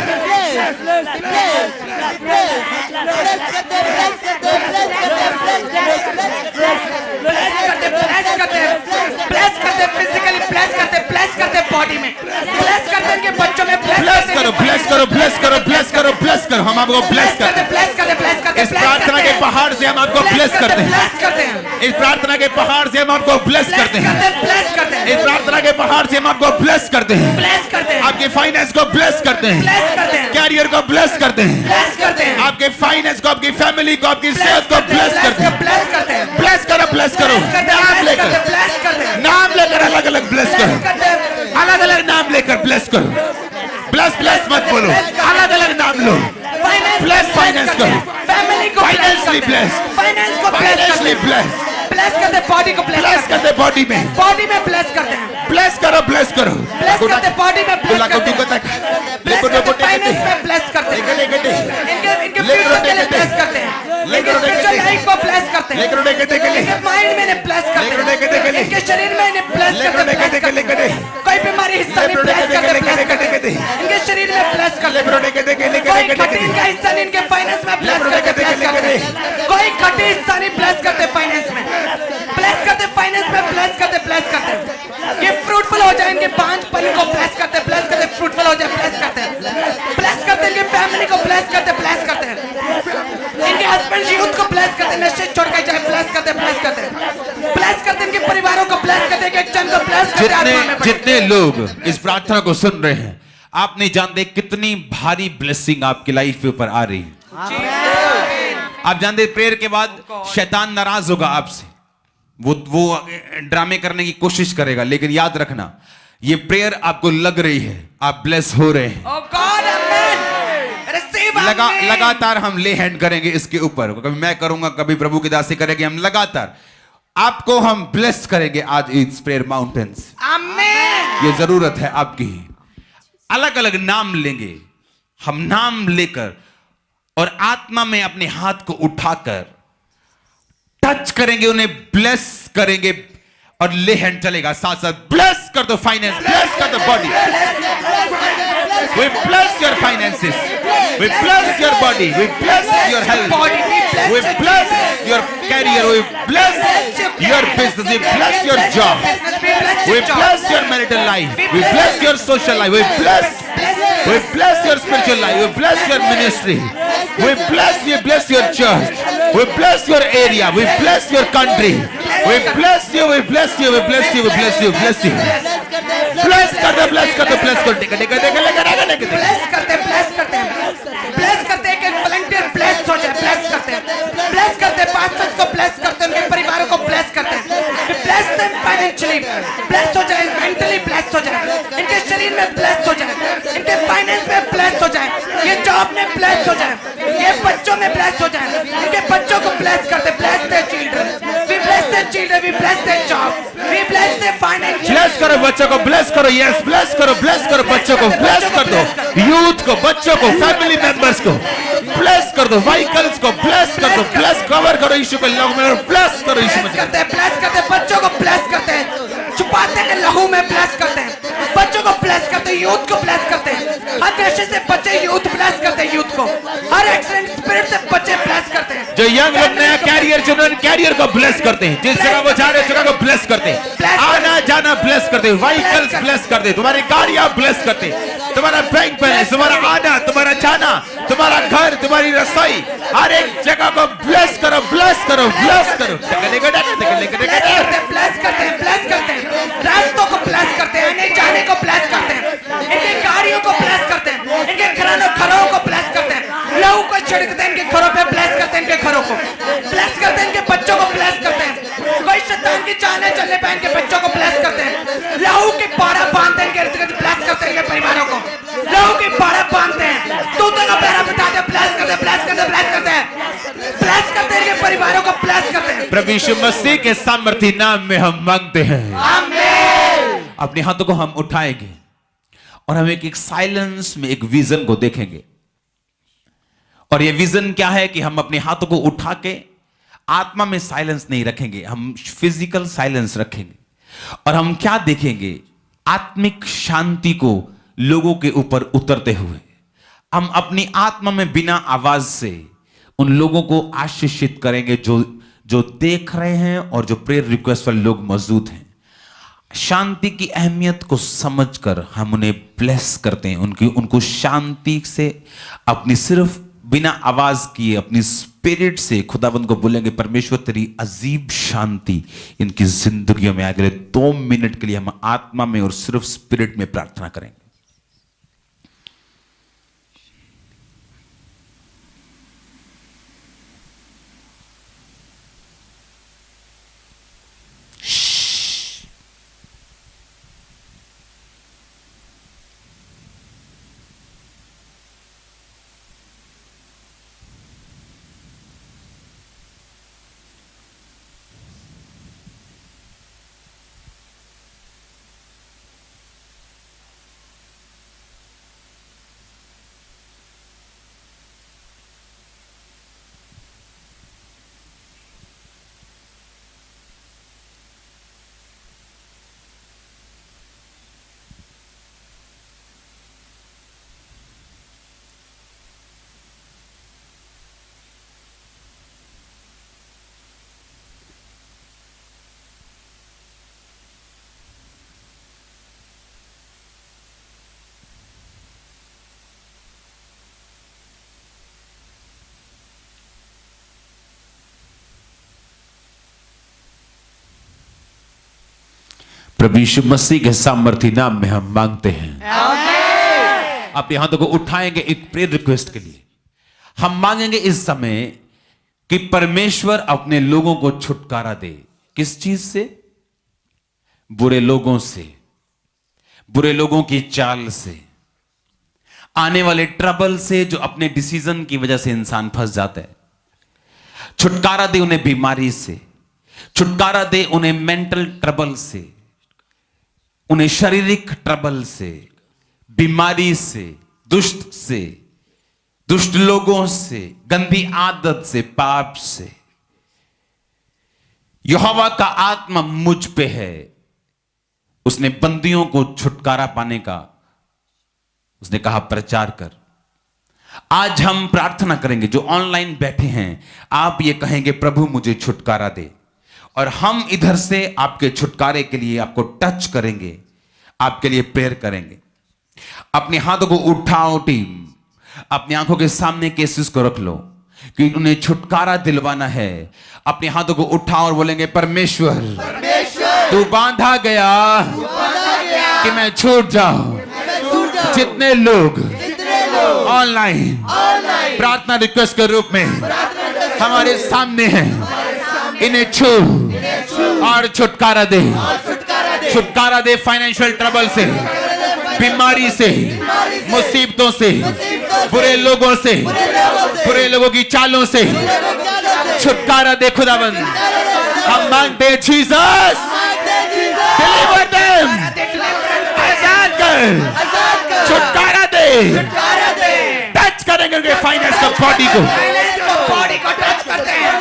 Physically bless करते body में, bless करते इनके बच्चों में, bless करो, ब्लेस करो, ब्लेस करो, ब्लेस करो, ब्लेस करो। हम आपको ब्लेस करते हैं। इस प्रार्थना के पहाड़ से हम आपको ब्लेस करते हैं। इस प्रार्थना के पहाड़ से हम आपको ब्लेस करते हैं। इस प्रार्थना के पहाड़ से हम आपको ब्लेस करते हैं। आपके फाइनेंस को ब्लेस करते हैं। कैरियर को ब्लेस करते हैं। आपके फाइनेंस को, आपकी फैमिली को, आपकी सेहत को ब्लेस करते हैं। ब्लेस करो, ब्लेस करो। नाम लेकर अलग अलग ब्लेस करो। अलग अलग नाम लेकर ब्लेस करो। ब्लेस ब्लेस मत बोलो, अलग अलग नाम लो। ब्लेस फाइनेंस करो, financially bless, financially bless. Bless करते बॉडी को, ब्लेस करते बॉडी में ब्लेस करते हैं। ब्लेस करो, ब्लेस करो। ब्लेस करते बॉडी में, ब्लेस करते ब्लेस करते फाइनेंस में, ब्लेस करते हैं। इनके फ्यूचर के लिए ब्लेस करते हैं। इनके स्पिरिचुअल लाइफ को ब्लेस करते हैं। इनके माइंड में इन्हें ब्लेस करते हैं। इनके शरीर में इन्हें ब्लेस करते हैं। कोई बीमारी हिस्सा नहीं ब्लेस करते हैं। इनके शरीर में ब्लेस करते हैं। कोई कठिन का हिस्सा नहीं इनके फाइनेंस में ब्लेस करते हैं। कोई कठिन हिस्सा नहीं ब्लेस करते फाइनेंस में, ब्लेस करते फाइनेंस में, ब्लेस करते ये फ्रूटफुल हो जाए। इनके बांझपन को ब्लेस करते फ्रूटफुल हो जाए, ब्लेस करते इनके फैमिली को ब्लेस करते हैं। इनके हस्बैंड यूथ को ब्लेस करते, नशे छोड़ के जाए, ब्लेस करते इनके परिवारों को ब्लेस करते, एक जन को ब्लेस करते। जितने लोग इस प्रार्थना को सुन रहे हैं, आप नहीं जानते कितनी भारी ब्लेसिंग आपकी लाइफ के ऊपर आ रही है। आप जानते प्रेयर के बाद शैतान नाराज होगा आपसे, वो ड्रामे करने की कोशिश करेगा, लेकिन याद रखना ये प्रेयर आपको लग रही है, आप ब्लेस हो रहे हैं। लगातार हम ले हैंड करेंगे इसके ऊपर, कभी मैं करूंगा, कभी प्रभु की दासी करेगी। हम लगातार आपको हम ब्लेस करेंगे आज इस प्रेयर माउंटेन्स। ये जरूरत है आपकी। अलग अलग नाम लेंगे हम, नाम लेकर और आत्मा में अपने हाथ को उठाकर टच करेंगे, उन्हें ब्लेस करेंगे और ले हैंड चलेगा साथ साथ। ब्लेस कर दो फाइनेंस, ब्लेस कर दो body. We bless your finances. We bless your body. We bless your health. We bless your career. We bless your business. We bless your job. We bless your marital life. We bless your social life. We bless your spiritual life. We bless your ministry. We bless your church. We bless your area. We bless your country. We bless you. We bless you. We bless you. We bless you. Bless you. Bless कर दो, bless कर दो, bless कर दो। Bless करते हैं कि volunteer bless हो जाए, ब्लेस करते हैं पास्टर्स को ब्लेस करते हैं, उनके परिवारों को ब्लेस करते हैं, ब्लेस देम फाइनेंशियली, ब्लेस हो जाए, मेंटली ब्लेस हो जाए, इनके शरीर में ब्लेस हो जाए, इनके फाइनेंस में ब्लेस हो जाए, ये जॉब में ब्लेस हो जाए, ये बच्चों में ब्लेस हो जाए, इनके बच्चों को ब्लेस करते, bless their children, we bless their children, we bless their job, we bless their finance. Bless करो बच्चों को, ब्लेस करो, यस ब्लेस करो बच्चों को, ब्लेस कर दो यूथ को, बच्चों को, फैमिली मेंबर्स को ब्लेस कर दो, व्हीकल्स को ब्लेस कर दो, ब्लेस कवर करो यीशु के लहू में, ब्लेस करो यीशु में। ब्लेस करते बच्चों को ब्लेस करते हैं, छुपाते हैं लहू में, ब्लेस करते हैं बच्चों को, ब्लेस करते हैं यूथ को, ब्लेस करते हैं हर नशे से बचे यूथ, ब्लेस करते हैं यूथ को, हर एक्सीडेंट स्पिरिट से बचे, ब्लेस करते हैं। जो यंग लोग नया कैरियर चुन रहे हैं, कैरियर को ब्लेस करते हैं, जिस जगह वो जा रहे हैं जगह को ब्लेस करते हैं, आना जाना ब्लेस कर दे, व्हीकल्स ब्लेस कर दे, तुम्हारी गाड़ियां ब्लेस कर दे, तुम्हारा बैंक बैलेंस, तुम्हारा आना, तुम्हारा जाना, तुम्हारा घर, तुम्हारी रसोई, हर एक जगह को ब्लेस करो, ब्लेस करो, ब्लेस करो। ब्लेस करते हैं, ब्लेस करते हैं, रास्तों को ब्लेस करते हैं, आने जाने को ब्लेस करते हैं, इनके गाड़ियों को ब्लेस करते हैं, इनके घरों को ब्लेस करते हैं, लहू को छिड़कते हैं इनके घरों पे, ब्लेस करते हैं इनके घरों को, ब्लेस करते हैं इनके बच्चों को, ब्लेस करते हैं, कोई शैतान की चाल न चलने पाए इनके बच्चों को, ब्लेस करते हैं, लहू की पारा बांधते हैं इनके इर्द गिर्द, ब्लेस करते हैं इनके परिवारों को, लहू की पारा बांधते हैं, तूतों का पैरा बिठाते हैं, ब्लेस करते हैं, ब्लेस करते हैं, ब्लेस करते हैं, ब्लेस करते हैं इनके परिवारों को, ब्लेस करते हैं। प्रभु यीशु मसीह के सामर्थी नाम में हम मांगते हैं, आमीन। अपने हाथों को हम उठाएंगे और हम एक साइलेंस में एक विजन को देखेंगे। और यह विजन क्या है कि हम अपने हाथों को उठा के आत्मा में साइलेंस नहीं रखेंगे, हम फिजिकल साइलेंस रखेंगे। और हम क्या देखेंगे? आत्मिक शांति को लोगों के ऊपर उतरते हुए हम अपनी आत्मा में बिना आवाज से उन लोगों को आशीषित करेंगे जो देख रहे हैं और जो प्रेयर रिक्वेस्ट वाले लोग मौजूद हैं। शांति की अहमियत को समझकर हम उन्हें ब्लेस करते हैं, उनको शांति से अपनी सिर्फ बिना आवाज किए अपनी स्पिरिट से खुदाबंद को बोलेंगे, परमेश्वर तेरी अजीब शांति इनकी जिंदगियों में आ गए। 2 मिनट के लिए हम आत्मा में और सिर्फ स्पिरिट में प्रार्थना करेंगे। प्रभु यीशु मसीह के सामर्थी नाम में हम मांगते हैं। अपने हाथों को उठाएंगे एक प्रेयर रिक्वेस्ट के लिए। हम मांगेंगे इस समय कि परमेश्वर अपने लोगों को छुटकारा दे। किस चीज से? बुरे लोगों से, बुरे लोगों की चाल से, आने वाले ट्रबल से, जो अपने डिसीजन की वजह से इंसान फंस जाता है। छुटकारा दे उन्हें बीमारी से, छुटकारा दे उन्हें मेंटल ट्रबल से, उन्हें शारीरिक ट्रबल से, बीमारी से, दुष्ट लोगों से, गंदी आदत से, पाप से। यहोवा का आत्मा मुझ पे है, उसने बंदियों को छुटकारा पाने का, उसने कहा प्रचार कर। आज हम प्रार्थना करेंगे, जो ऑनलाइन बैठे हैं आप ये कहेंगे, प्रभु मुझे छुटकारा दे। और हम इधर से आपके छुटकारे के लिए आपको टच करेंगे, आपके लिए प्रेयर करेंगे। अपने हाथों को उठाओ टीम, अपनी आंखों के सामने केसेस को रख लो कि उन्हें छुटकारा दिलवाना है। अपने हाथों को उठाओ और बोलेंगे, परमेश्वर तू बांधा गया कि मैं छूट जाऊं। जितने लोग ऑनलाइन प्रार्थना रिक्वेस्ट के रूप में हमारे सामने हैं, इन्हें छू और छुटकारा दे। छुटकारा दे फाइनेंशियल ट्रबल से, बीमारी से, मुसीबतों से, बुरे लोगों से, बुरे लोगों की चालों से छुटकारा दे खुदाबंद। हम मांगते हैं, जीसस डिलीवर देम, आजाद कर, छुटकारा दे। टच करेंगे उनके फाइनेंस का बॉडी को टच करते हैं,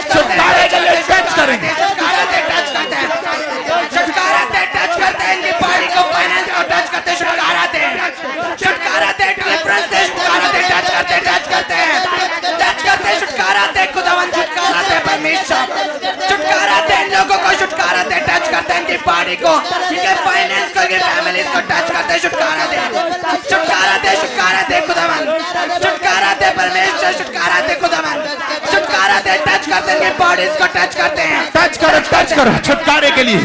छुटकारा के लिए टच करेंगे, छुटकारा दे टच करते हैं, छुटकारा दे टच करते हैं, इनकी बॉडी को फाइनेंस को टच करते हैं, छुटकारा दे, छुटकारा दे, डिलीवरेंस दे, छुटकारा दे, टच करते हैं, टच करते हैं, छुटकारा दे खुदावंद, छुटकारा दे परमेश्वर, छुटकारा दे, इन लोगों को छुटकारा दे, टच करते हैं इनकी बॉडी को, इनके फाइनेंस को, इनके फैमिली को टच करते छुटकारा दे, छुटकारा दे, छुटकारा दे खुदावन, छुटकारा दे परमेश्वर, छुटकारा दे खुदावन, छुटकारा दे। टच करते इनकी बॉडीज को टच करते हैं, टच करो छुटकारे के लिए।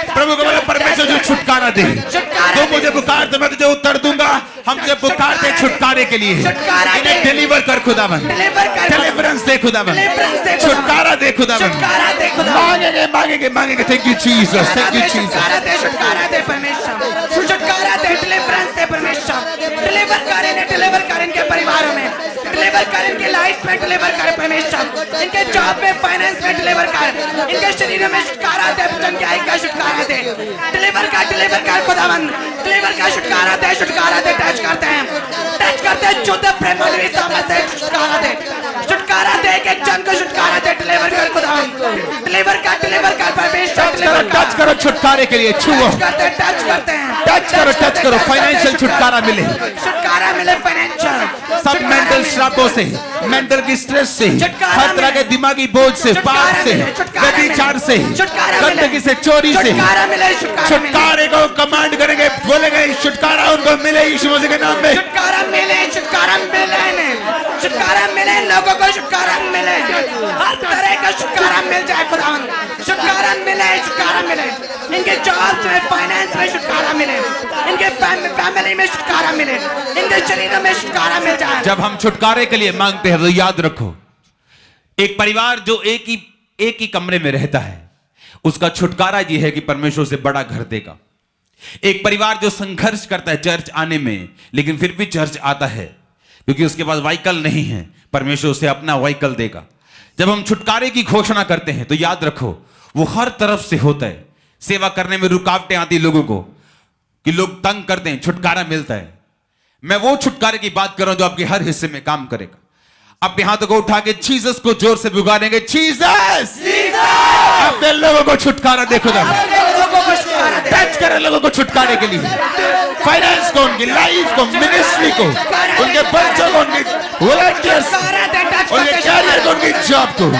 प्रभु को बोलो परमेश्वर जो छुटकारा दे, तो मुझे पुकार दे, मैं तुझे उत्तर दूंगा। हम तुझे पुकारते छुटकारे के लिए, इन्हें डिलीवर कर खुदावन, डिलीवरेंस दे खुदावन, छुटकारा दे खुदावन, मांगेंगे मांगेंगे मांगेंगे। Thank you Jesus, thank you Jesus. छुटकारा दे परमेश्वर, छुटकारा दे, डिलीवरेंस दे परमेश्वर, डिलीवर कर इनके परिवारों में, डिलीवर कर इनके लाइफ में, डिलीवर कर परमेश्वर, इनके जॉब में, फाइनेंस में डिलीवर कर, इनके शरीर में छुटकारा दे, चंगाई का छुटकारा दे, डिलीवर कर खुदावन, डिलीवर कर, छुटकारा दे, छुटकारा दे। टच करते हैं शुद्ध प्रेम से छुटकारा दे, छुटकारा दे, एक जन को छुटकारा दे, डिलीवर कर खुदावन, डिलीवर कर परमेश्वर, डिलीवर कर। टच करो छुटकारे के लिए, छुओ, टच करते हैं, टच करो फाइनेंशियल छुटकारा मिले, छुटकारा मिले फाइनेंशियल, सब मेंटल श्रापों से, मेंटल की स्ट्रेस से, हर तरह के दिमागी बोझ से, पाप से, व्यभिचार से, गंदगी से, चोरी से, छुटकारे को कमांड करेंगे, बोलेंगे छुटकारा उनको मिले यीशु मसीह के नाम में। छुटकारा मिले, छुटकारा मिले लोगों को, छुटकारा मिले, हर तरह का छुटकारा मिल जाए खुदावन, छुटकारा मिले, इनके जॉब्स में, फाइनेंस में छुटकारा मिले, इनके फैमिली में छुटकारा मिले, इनके शरीर में छुटकारा मिल जाए। जब हम छुटकारे के लिए मांगते हैं तो याद रखो, एक परिवार जो एक ही कमरे में रहता है, उसका छुटकारा यह है कि परमेश्वर से बड़ा घर देगा। एक परिवार जो संघर्ष करता है चर्च आने में, लेकिन फिर भी चर्च आता है क्योंकि उसके पास व्हीकल नहीं है, परमेश्वर उसे अपना व्हीकल देगा। जब हम छुटकारे की घोषणा करते हैं तो याद रखो वो हर तरफ से होता है। सेवा करने में रुकावटें आती लोगों को कि लोग तंग करते हैं, छुटकारा मिलता है। मैं वो छुटकारे की बात कर रहा हूं जो आपके हर हिस्से में काम करेगा। अपने हाथों को उठा के जीसस को जोर से पुकारेंगे, जीसस, अपने लोगों को छुटकारा देखो, टच करें लोगों को छुटकारे के लिए, फाइनेंस को, उनकी लाइफ को, मिनिस्ट्री को, उनके बच्चों को, उनके वॉलंटियर्स, उनके कैरियर को, उनकी जॉब को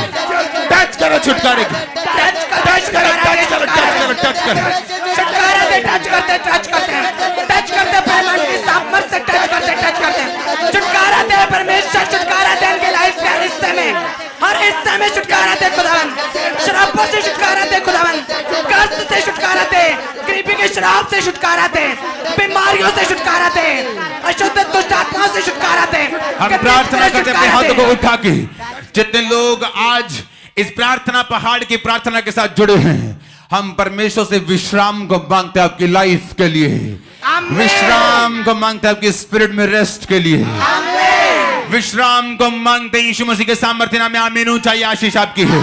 टच करो छुटकारे की, टच करते पैमान की सामर्थ से टच करते छुटकारा दे परमेश्वर, छुटकारा दे इनके लाइफ के हिस्से में, हर हिस्से में छुटकारा दे खुदावन, शराबों से छुटकारा दे खुदावन, कर्ज से छुटकारा दे, गरीबी के शराब से छुटकारा दे, बीमारियों से छुटकारा दे, अशुद्ध दुष्ट आत्माओं से छुटकारा दे। हम प्रार्थना करते हैं हाथों को उठा के। जितने लोग आज इस प्रार्थना पहाड़ की प्रार्थना के साथ जुड़े हैं, हम परमेश्वर से विश्राम को मांगते हैं आपकी लाइफ के लिए, विश्राम को मांगते हैं आपकी स्पिरिट में रेस्ट के लिए, विश्राम को मांगते हैं यीशु मसीह के सामर्थ्य नाम में। आमीन। ऊंचाई आशीष आपकी है।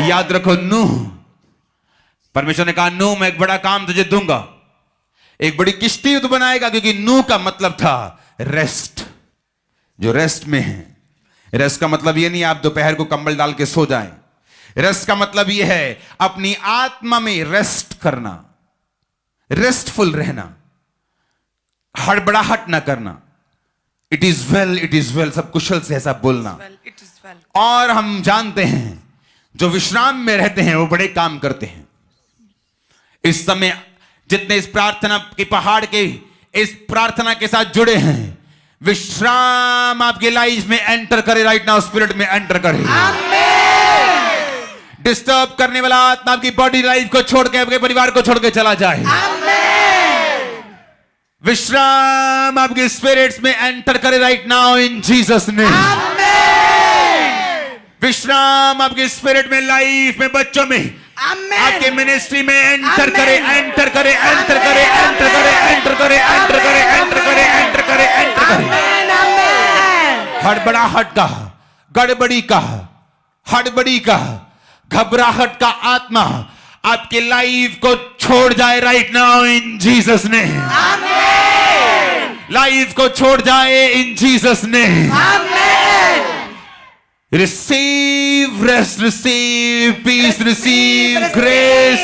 याद रखो, नूह, परमेश्वर ने कहा नूह मैं एक बड़ा काम तुझे दूंगा, एक बड़ी किश्ती तू बनाएगा, क्योंकि नूह का मतलब था रेस्ट, जो रेस्ट में है। रेस्ट का मतलब यह नहीं आप दोपहर को कंबल डाल के सो जाएं। रेस्ट का मतलब यह है अपनी आत्मा में रेस्ट करना, रेस्टफुल रहना, हड़बड़ाहट ना करना। इट इज वेल, सब कुशल से ऐसा बोलना। और हम जानते हैं जो विश्राम में रहते हैं वो बड़े काम करते हैं। इस समय जितने इस प्रार्थना के पहाड़ के इस प्रार्थना के साथ जुड़े हैं, विश्राम आपकी लाइफ में एंटर करे, राइट नाउ स्पिरिट में एंटर करे। डिस्टर्ब करने वाला आत्मा आपकी बॉडी लाइफ को छोड़ के आपके परिवार को छोड़ के चला जाए। विश्राम आपके स्पिरिट्स में एंटर करे right now in Jesus name. विश्राम आपके स्पिरिट में, लाइफ में, बच्चों में, आपके मिनिस्ट्री में एंटर करे, एंटर करे, एंटर करे, एंटर करे, एंटर करे, एंटर करे, एंटर करे, एंटर करे, एंटर करे। हड़बड़ाहट का, गड़बड़ी का, हड़बड़ी का, घबराहट का आत्मा आपके लाइफ को छोड़ जाए right now in Jesus name. Life को छोड़ जाए in Jesus name. Receive rest, receive peace, receive grace.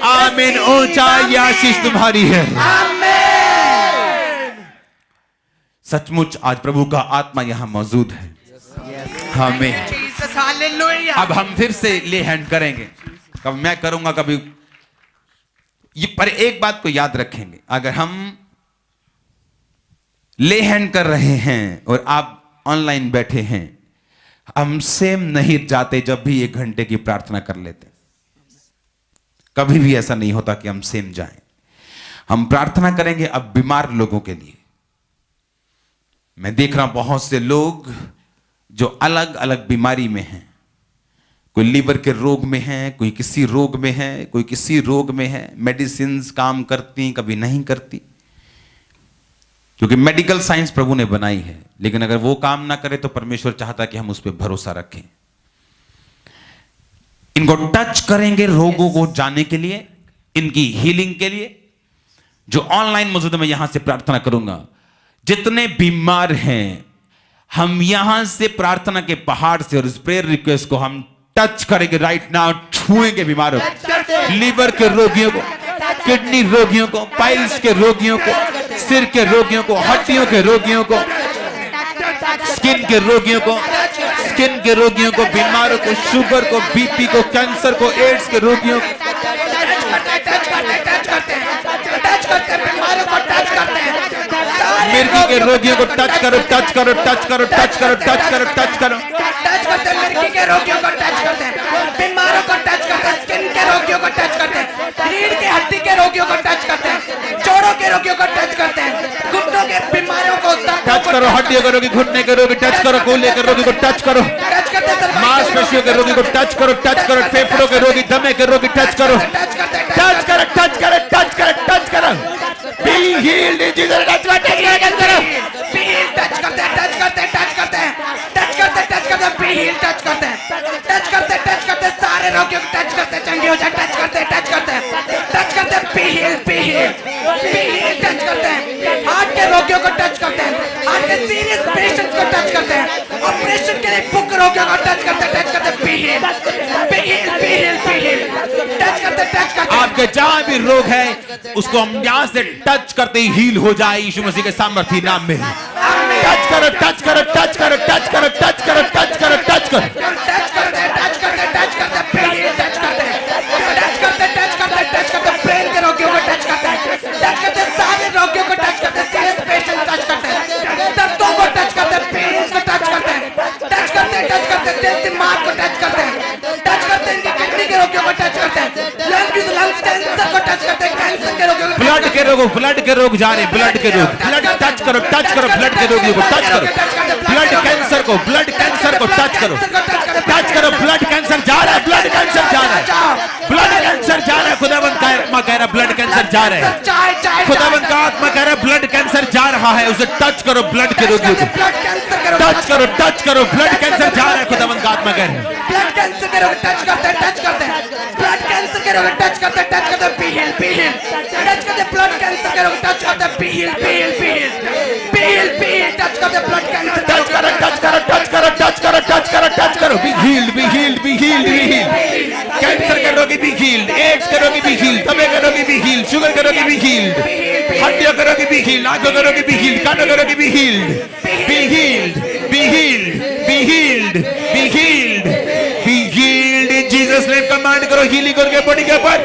आमीन। ऊंचाई आशीष तुम्हारी है। सचमुच आज प्रभु का आत्मा यहां मौजूद है। आमीन। अब हम फिर से ले हैंड करेंगे। कभी मैं करूंगा, कभी ये। पर एक बात को याद रखेंगे, अगर हम ले हैंड कर रहे हैं और आप ऑनलाइन बैठे हैं, हम सेम नहीं जाते जब भी 1 घंटे की प्रार्थना कर लेते। कभी भी ऐसा नहीं होता कि हम सेम जाएं। हम प्रार्थना करेंगे अब बीमार लोगों के लिए। मैं देख रहा हूं बहुत से लोग जो अलग अलग बीमारी में हैं। कोई लीवर के रोग में है, कोई किसी रोग में है, कोई किसी रोग में है। मेडिसिन काम करती, कभी नहीं करती, क्योंकि मेडिकल साइंस प्रभु ने बनाई है। लेकिन अगर वो काम ना करे तो परमेश्वर चाहता कि हम उस पर भरोसा रखें। इनको टच करेंगे रोगों को जाने के लिए, इनकी हीलिंग के लिए। जो ऑनलाइन मौजूद है, मैं यहां से प्रार्थना करूंगा, जितने बीमार हैं, हम यहां से प्रार्थना के पहाड़ से और इस प्रेयर रिक्वेस्ट को हम टच करेंगे राइट नाउ, छुएंगे बीमारों को, लीवर के रोगियों को, किडनी रोगियों को, पाइल्स के रोगियों को, सिर के रोगियों को, हड्डियों के रोगियों को, स्किन के रोगियों को, स्किन के रोगियों को, बीमारों को, शुगर को, बीपी को, कैंसर को, एड्स के रोगियों को मिर्गी के रोगियों को टच करो, टच करो, टच करो, टच करो, टच करो, टच करो, टच करते हैं। मिर्गी के रोगियों को टच करते हैं, बीमारों को टच करते हैं, स्किन के रोगियों को टच करते हैं, रीढ़ के हड्डी के रोगियों को टच करते हैं, जोड़ों के रोगियों को टच करते हैं, घुटनों के बीमारियों को टच करो, हड्डियों के रोगी, घुटने के रोगी टच करो, कूल्हे के रोगी को टच करो, टच करते हैं, मांसपेशियों के रोगी को टच करो, टच करो, फेफड़ों के रोगी, दमे के रोगी टच करो, टच करते हैं, टच करो, टच करो, टच करो, टच करो, be heeled in Jesus, touch करो, टच करो, टच करो, बी हील, टच करते हैं, टच करते हैं, टच करते हैं, टच करते हैं, टच करते हैं, बी हील, टच करते हैं, टच करते हैं, टच करते हैं, सारे रोगियों को टच करते हैं, चंगे हो जाए, टच करते हैं, टच करते हैं, टच करते हैं, be heal, be heal, be heal, touch करते हैं, हार्ट के रोगियों को टच करते हैं, हार्ट के सीरियस पेशेंट्स को टच करते हैं, ऑपरेशन के लिए बुक रोगियों को टच करते हैं, टच करते हैं, be heal, be heal, be heal, be heal, touch करते हैं, टच करते हैं। आपके जहां भी रोग है उसको हम यहां से टच करते ही हील हो जाए यीशु मसीह के सामर्थी नाम में। टच करो, टच करो, टच करो, टच करो, टच करो, टच करो, टच करो, टच करते हैं, टच करते हैं, टच करते हैं, बी हील, टच करते हैं, टच करते हैं, टच करते हैं, टच करते हैं, ब्रेन के रोगियों को टच करते हैं, टच करते हैं, सारे रोगियों को टच करते हैं, सीरियस पेशेंट टच करते हैं, दर्दों को टच करते हैं, पेन्स को टच करते हैं, टच करते हैं, टच करते हैं, दिल दिमाग को टच करते हैं, टच करते हैं, इनकी किडनी के रोगियों को टच करते हैं, लंग्स कैंसर को टच करते हैं, कैंसर के रोगियों को, ब्लड के रोग, ब्लड के रोग जा रहे, ब्लड के रोग, ब्लड टच करो, टच करो, ब्लड के रोगियों को टच करो, ब्लड कैंसर को, ब्लड कैंसर को टच करो, टच करो, ब्लड कैंसर जा रहा है, ब्लड कैंसर जा रहा है, ब्लड कैंसर जा रहा है, खुदावंद का आत्मा कह रहा है ब्लड कैंसर जा रहा है, खुदावंद का आत्मा कह रहा है ब्लड कैंसर जा रहा है, उसे टच करो, ब्लड के रोगियों को टच करो, टच करो, ब्लड कैंसर जा रहा है, खुदावंद का आत्मा कह रहा है ब्लड कैंसर के रोग टच करते हैं, टच करते हैं, ब्लड कैंसर के रोग टच करते हैं, टच करते हैं, be heal, be heal, touch करते हैं, ब्लड कैंसर के रोग टच करते हैं, be heal, be heal, be heal, be heal, be heal, touch करते हैं, ब्लड कैंसर टच करो, टच करो, टच करो, टच करो, टच करो, टच करो, be healed, be healed, be healed, be healed, cancer के रोगी बी हील्ड, एड्स के रोगी बी हील्ड, दमे के रोगी बी हील्ड, शुगर के रोगी बी हील्ड, हड्डियों के रोगी बी हील्ड, आंखों के रोगी बी हील्ड, कानों के रोगी B healed, be healed, be healed, be healed, be healed, be heeled in Jesus name. Command करो हीलिंग उनके बॉडी के ऊपर,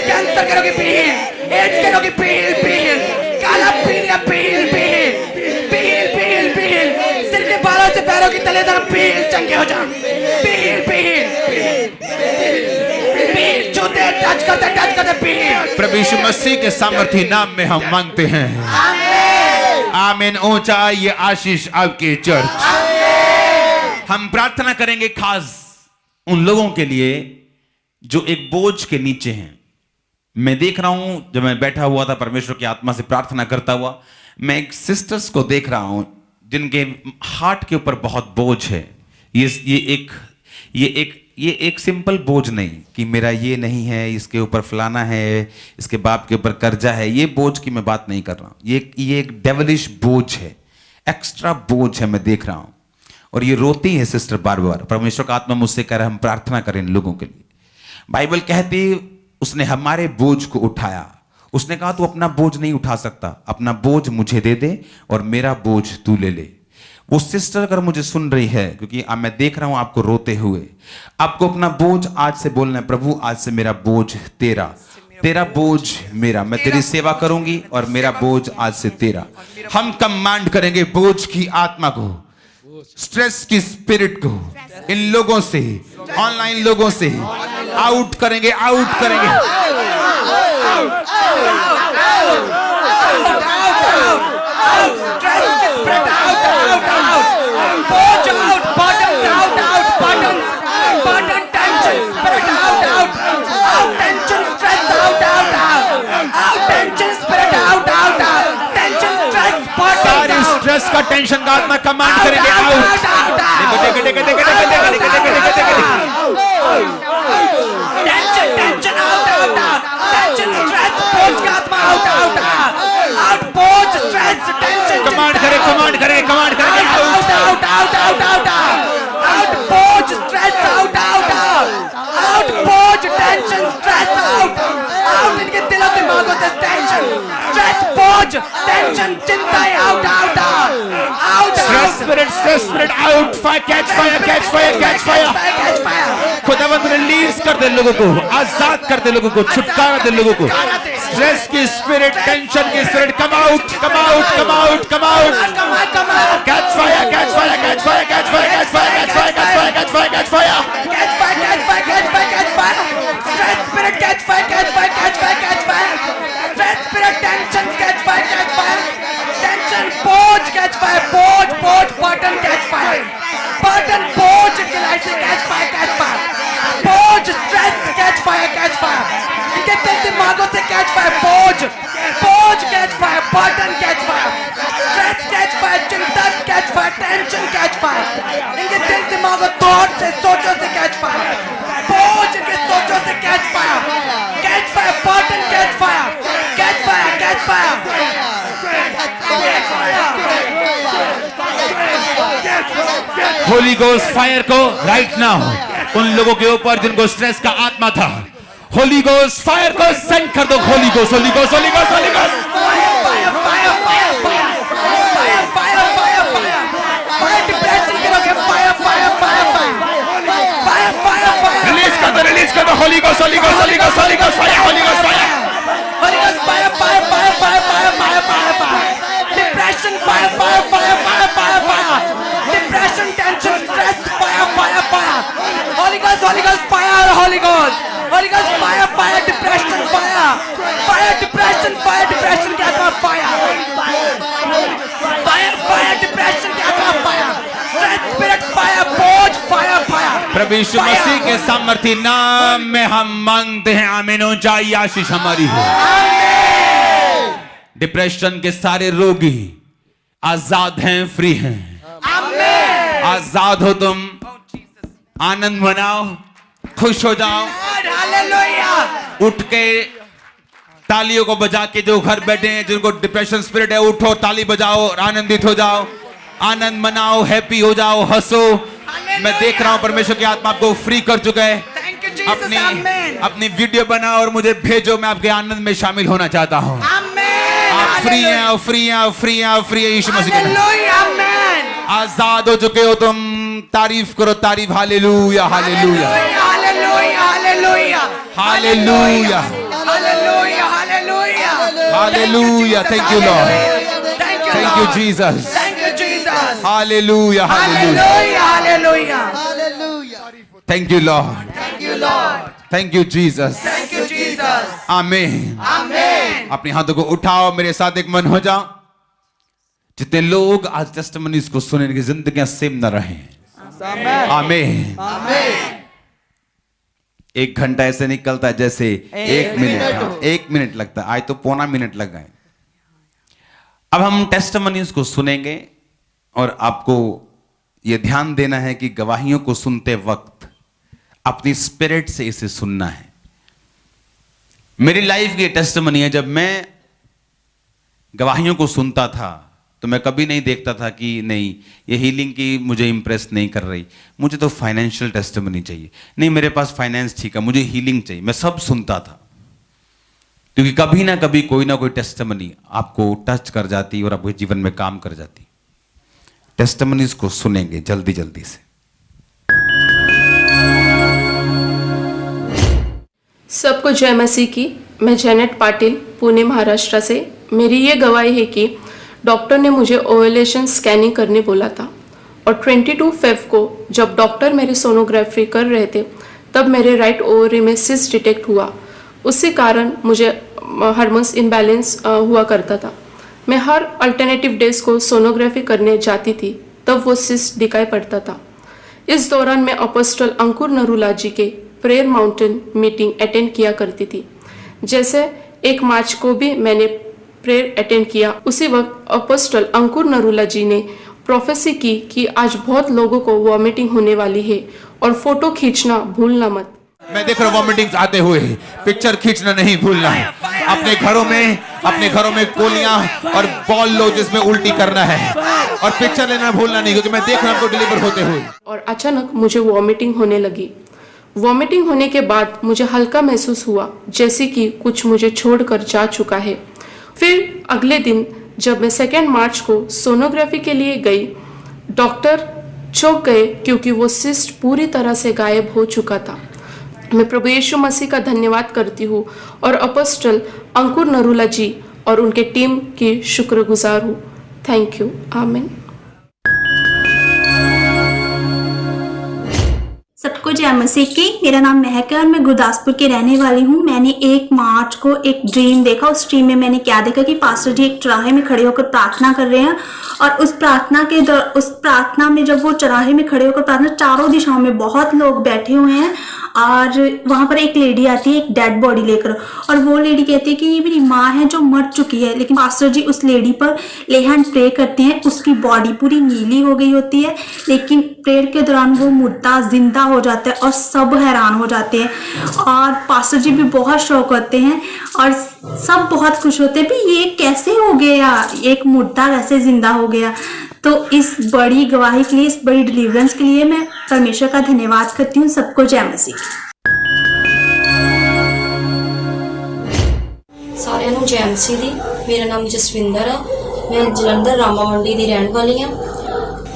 कैंसर के रोगी बी हील, एड्स के रोगी बी हील, बी हील, काला पीलिया be heal, be heal, be heal, be heal, be heal, सिर के बालों से पैरों की तले तक बी हील, चंगे हो जाओ, be heal, be heal, be heal, छूते टच करते बी हील। प्रभु यीशु मसीह के सामर्थी नाम में हम मांगते हैं, आमीन। ऊंचा ये आशीष आपके चर्च। हम प्रार्थना करेंगे खास उन लोगों के लिए जो एक बोझ के नीचे हैं। मैं देख रहा हूं, जब मैं बैठा हुआ था परमेश्वर की आत्मा से प्रार्थना करता हुआ, मैं एक सिस्टर्स को देख रहा हूं जिनके हार्ट के ऊपर बहुत बोझ है। ये एक सिंपल बोझ नहीं कि मेरा ये नहीं है, इसके ऊपर फलाना है, इसके बाप के ऊपर कर्जा है। ये बोझ की मैं बात नहीं कर रहा हूं। ये एक डेविलिश बोझ है, एक्स्ट्रा बोझ है, मैं देख रहा हूं। और ये रोती है सिस्टर बार बार। परमेश्वर का आत्मा मुझसे कह रहा है हम प्रार्थना करें इन लोगों के लिए। बाइबल कहती उसने हमारे बोझ को उठाया। उसने कहा तू अपना बोझ नहीं उठा सकता, अपना बोझ मुझे दे दे और मेरा बोझ तू ले ले। वो सिस्टर अगर मुझे सुन रही है, क्योंकि अब मैं देख रहा हूं आपको रोते हुए, आपको अपना बोझ आज से बोलना है, प्रभु आज से मेरा बोझ तेरा, तेरा बोझ मेरा, मैं तेरी सेवा करूंगी और मेरा बोझ आज से तेरा। हम कमांड करेंगे बोझ की आत्मा को, स्ट्रेस की स्पिरिट को इन लोगों से, ऑनलाइन लोगों से आउट करेंगे, आउट करेंगे। सारी स्ट्रेस का, टेंशन का आत्मा कमांड करेंगे आउट। देखो देखो देखो देखो देखो देखो देखो देखो देखो देखो। Tension tension out out out, tension stress बोझ का आत्मा आउट आउट आउट, बोझ स्ट्रेस टेंशन कमांड करें, कमांड करें, कमांड करें out out out out out out, बोझ स्ट्रेस आउट आउट आउट, बोझ टेंशन स्ट्रेस आउट आउट, इनके दिलों दिमागों से टेंशन स्ट्रेस बोझ टेंशन चिंताएं out out out, stress spirit out, fire, catch fire, catch fire, catch fire. खुदावंद release कर दे लोगों को, आजाद कर दे लोगों को, छुटकारा दे लोगों को। स्ट्रेस की स्पिरिट, टेंशन की spirit, come out, come out, come out, come out. Catch fire, catch fire, catch fire, catch fire, catch fire, catch fire, catch fire, catch fire, catch fire, catch fire, catch fire, catch fire, catch fire, stress spirit catch fire, catch fire, catch fire, catch fire, stress spirit tension catch fire, catch fire, tension बोझ catch fire, बोझ बोझ burden catch fire, burden बोझ गिलाई से catch fire, catch fire, बोझ stress catch fire, catch fire, इनके दिल दिमागों से catch fire, बोझ बोझ catch fire, burden catch fire, stress catch fire, चिंता catch fire, tension catch fire, इनके दिल दिमागों थॉट से, सोचों से कैच फायर, बोझ इनके सोचों से catch fire, burden catch fire, catch fire, catch fire, Holi ghost fire को राइट नाउ उन लोगों के ऊपर जिनको स्ट्रेस का आत्मा था, होली गोस्ट फायर को सेंड कर दो। Holi ghost, Holi ghost, Holi ghost, Holi ghost, release कर दो, रिलीज कर दो। Holi ghost, Holi ghost, Holi ghost, Holi ghost fire, Holi ghost fire, Holi ghost fire, fire, fire, fire, fire, fire, fire, fire, depression fire, fire, fire, fire, fire, fire, depression, tension, stress fire, fire, fire, Holi ghost fire, Holi ghost fire, fire, depression fire, fire, depression, fire, depression क्या था fire, fire, fire, depression क्या था fire, stress spirit fire, बोझ fire, fire. प्रभु यीशु मसीह के सामर्थ्य नाम में हम मांगते हैं, आमीन हो जाए, आशीष हमारी हो। डिप्रेशन के सारे रोगी आजाद हैं, फ्री हैं, आजाद हो तुम, आनंद मनाओ, खुश हो जाओ, उठ के तालियों को बजा के, जो घर बैठे हैं जिनको डिप्रेशन स्पिरिट है, उठो, ताली बजाओ और आनंदित हो जाओ, आनंद मनाओ, हैप्पी हो जाओ, हंसो। मैं देख रहा हूं परमेश्वर की आत्मा आपको फ्री कर चुका है। अपनी वीडियो बनाओ और मुझे भेजो, मैं आपके आनंद में शामिल होना चाहता हूं। आप फ्री हैं, फ्री हैं, फ्री हैं, फ्री है यीशु मसीह के नाम। आजाद हो चुके हो तुम, तारीफ करो, तारीफ, hallelujah, hallelujah, hallelujah, hallelujah. Thank you Lord, thank you Jesus, hallelujah, hallelujah, thank you Lord, thank you Jesus, आमीन। अपने हाथों को उठाओ, मेरे साथ एक मन हो जाओ। जितने लोग आज टेस्टिमनीज को सुने, इनकी जिंदगियां सेम न रहे, आमीन। एक घंटा ऐसे निकलता है जैसे एक मिनट, एक मिनट लगता है, आज तो पौना मिनट लग गए। अब हम टेस्टिमनीज को सुनेंगे और आपको यह ध्यान देना है कि गवाहियों को सुनते वक्त अपनी स्पिरिट से इसे सुनना है। मेरी लाइफ की टेस्टिमनी है, जब मैं गवाहियों को सुनता था तो मैं कभी नहीं देखता था कि नहीं ये हीलिंग की मुझे इंप्रेस नहीं कर रही, मुझे तो फाइनेंशियल टेस्टिमनी चाहिए, नहीं मेरे पास फाइनेंस ठीक है, मुझे हीलिंग चाहिए। मैं सब सुनता था क्योंकि कभी ना कभी कोई ना कोई टेस्टिमनी आपको टच कर जाती और आपके जीवन में काम कर जाती। टेस्टिमनीज को सुनेंगे जल्दी जल्दी से। सबको जय मसीह की। मैं जैनेट पाटिल पुणे महाराष्ट्र से। मेरी ये गवाही है कि डॉक्टर ने मुझे ओवुलेशन स्कैनिंग करने बोला था और 22 फेब को जब डॉक्टर मेरी सोनोग्राफी कर रहे थे तब मेरे राइट ओवरी में सिस्ट डिटेक्ट हुआ। उसी कारण मुझे हार्मोन्स इम्बैलेंस हुआ करता था। मैं हर अल्टरनेटिव डेज को सोनोग्राफी करने जाती थी तब वो सिस्ट दिखाई पड़ता था। इस दौरान मैं अपोस्टल अंकुर नरूला जी के प्रेयर माउंटेन मीटिंग अटेंड किया करती थी। जैसे 1 मार्च को भी मैंने प्रेयर अटेंड किया। उसी वक्त अपोस्टल अंकुर नरूला जी ने प्रोफेसी की कि आज बहुत लोगों को वॉमिटिंग होने वाली है और फोटो खींचना भूलना मत। मैं देख रहा हूँ वॉमिटिंग्स आते हुए, पिक्चर खींचना नहीं भूलना है। अपने घरों में गोलियां और बॉल लो जिसमें उल्टी करना है और पिक्चर लेना भूलना नहीं, क्योंकि मैं देख रहा हूँ आपको डिलीवर होते हुए। और अचानक मुझे वॉमिटिंग होने लगी। वॉमिटिंग होने के बाद मुझे हल्का महसूस हुआ जैसे कि कुछ मुझे छोड़कर जा चुका है। फिर अगले दिन जब मैं 2 मार्च को सोनोग्राफी के लिए गई, डॉक्टर चौंक गए क्योंकि वो सिस्ट पूरी तरह से गायब हो चुका था। मैं प्रभु यीशु मसीह का धन्यवाद करती हूँ और अपोस्टल अंकुर नरूला जी और उनके टीम की शुक्रगुजार हूँ। Thank you. आमीन। सबको जय मसीह की। मेरा नाम महक है और मैं गुरदासपुर की रहने वाली हूँ। मैंने 1 मार्च को एक ड्रीम देखा। उस ड्रीम में मैंने क्या देखा कि पास्टर जी एक चौराहे में खड़े होकर प्रार्थना कर रहे हैं और उस प्रार्थना में जब वो चौराहे में खड़े होकर प्रार्थना, चारों दिशाओं में बहुत लोग बैठे हुए हैं और वहां पर एक लेडी आती है एक डेड बॉडी लेकर और वो लेडी कहती है कि ये मेरी माँ है जो मर चुकी है। लेकिन पास्टर जी उस लेडी पर ले हैंड प्रे करते हैं। उसकी बॉडी पूरी नीली हो गई होती है, लेकिन प्रेयर के दौरान वो मुर्दा जिंदा हो जाता है और सब हैरान हो जाते हैं और पास्टर जी भी बहुत शौक होते हैं और सब बहुत खुश होते हैं भी ये कैसे हो गया, एक मुर्दा कैसे जिंदा हो गया। तो इस बड़ी गवाही के लिए, इस बड़ी डिलीवरेंस के लिए मैं परमेश्वर का धन्यवाद करती हूँ। सबको जय मसीह। सारिਆਂ ਨੂੰ जय मसीह दी। मेरा नाम जसविंदर है। मैं जलंधर रामा मंडी की रहने वाली हाँ।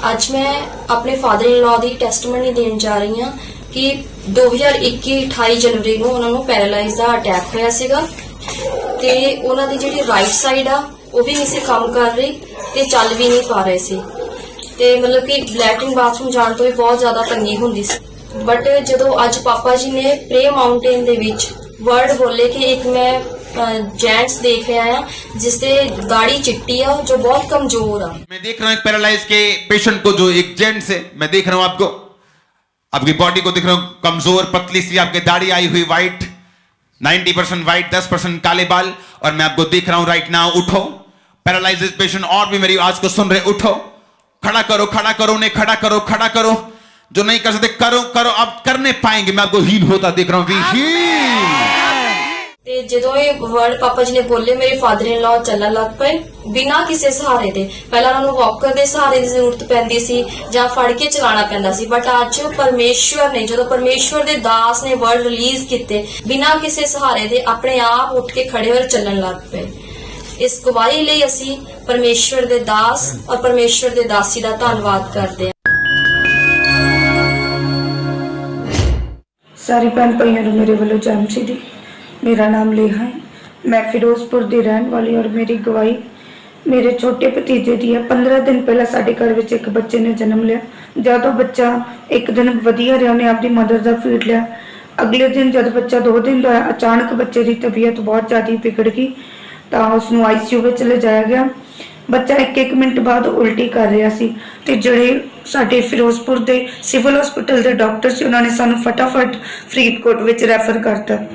अज मैं अपने फादर इन लॉ की टैस्टमनी देन जा रही हाँ कि 2021 28 जनवरी को उन्होंने पैरालाइज का अटैक होया सीगा ते उन्हों की जी राइट साइड आ वो भी नहीं सी काम कर रही ते चल भी नहीं पा रहे सी ते मतलब कि लैट्रिन बाथरूम जाने तो भी बहुत ज़्यादा तंगी होंदी सी। बट जो अज पापा जी ने pray mountain the which word बोले कि एक मैं जेंट्स देख रहा है जिससे दाढ़ी चिट्टी है जो बहुत कमजोर है। मैं देख रहा हूँ एक पैरालाइज के पेशेंट को जो एक जेंट्स है, मैं देख रहा हूँ आपको, आपकी बॉडी को देख रहा हूँ कमजोर पतली सी, आपकी दाढ़ी आई हुई वाइट, 90% वाइट, 10% काले बाल, और मैं आपको देख रहा हूँ राइट नाउ। उठो पैरालाइज पेशेंट और भी मेरी आवाज को सुन रहे, उठो, खड़ा करो, उन्हें खड़ा करो, जो नहीं कर सकते करो, आप करने पाएंगे। मैं आपको हील होता देख रहा हूँ। ते जो ये वर्ड पापा जी ने बोले मेरे फादर इन लॉ चलने लग पे बिना किसी सहारे दे। पहला उन्होंने वॉकर के सहारे की जरूरत पैंदी सी जां फड़ के चलाना पैंदा सी, बट अज परमेश्वर ने जो परमेश्वर दे दास ने वर्ड रिलीज किते बिना किसी सहारे दे अपने आप उठ के खड़े और चलन लग पे। इस गवाही लिए असी परमेश्वर दे दास और परमेश्वर दे दासी का धन्यवाद करते हैं। सारी भैन भाइयों को मेरे वालों जय मसीह दी। मेरा नाम लेहा है। मैं फिरोजपुर की रहने वाली और मेरी गवाही मेरे छोटे भतीजे की है। 15 दिन पहला साडे घर विच एक बच्चे ने जन्म लिया। जब बच्चा एक दिन वधिया रहा, उन्हें आपकी मदर का फीड लिया। अगले दिन जब बच्चा 2 दिन का होया, अचानक बच्चे की तबीयत बहुत ज़्यादा बिगड़ गई तो उसनू ICU में ले जाया गया। बच्चा एक मिनट बाद उल्टी कर रहा सी ते जिहड़े साडे फिरोजपुर के सिविल हॉस्पिटल के डॉक्टर से उन्होंने सानू फटाफट फरीदकोट विच रैफर करता।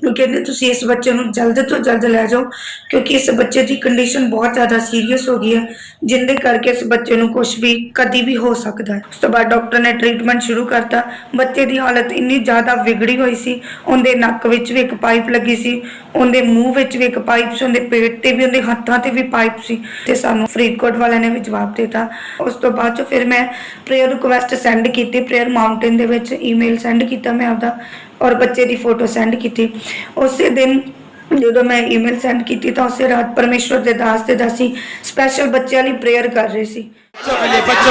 कहते तुसी इस बच्चे को जल्द तो जल्द लै जाओ क्योंकि इस बच्चे की कंडीशन बहुत ज़्यादा सीरीयस हो गई है, जिंदे करके इस बच्चे को कुछ भी कभी भी हो सकता है। उस तो बाद डॉक्टर ने ट्रीटमेंट शुरू करता। बच्चे की हालत इन्नी ज़्यादा बिगड़ी हुई सी, उनके नक विच भी एक पाइप लगी सी, उनके मूँह विच भी एक पाइप सी, उनके पेट ते भी, उनके हाथों ते भी पाइप सी ते सानू फरीदकोट वाले ने भी जवाब देता। उस तो बाद फिर मैं प्रेयर रिक्वेस्ट सेंड की, prayer mountain the which email send किया मैं आपदा और बच्चे की फोटो सेंड की। उस दिन ਜਦੋਂ मैं ईमेल सेंड की तो उस रात परमेश्वर के दास ते दासी स्पेशल बच्चे वाली प्रेयर कर रहे सी। बच्चों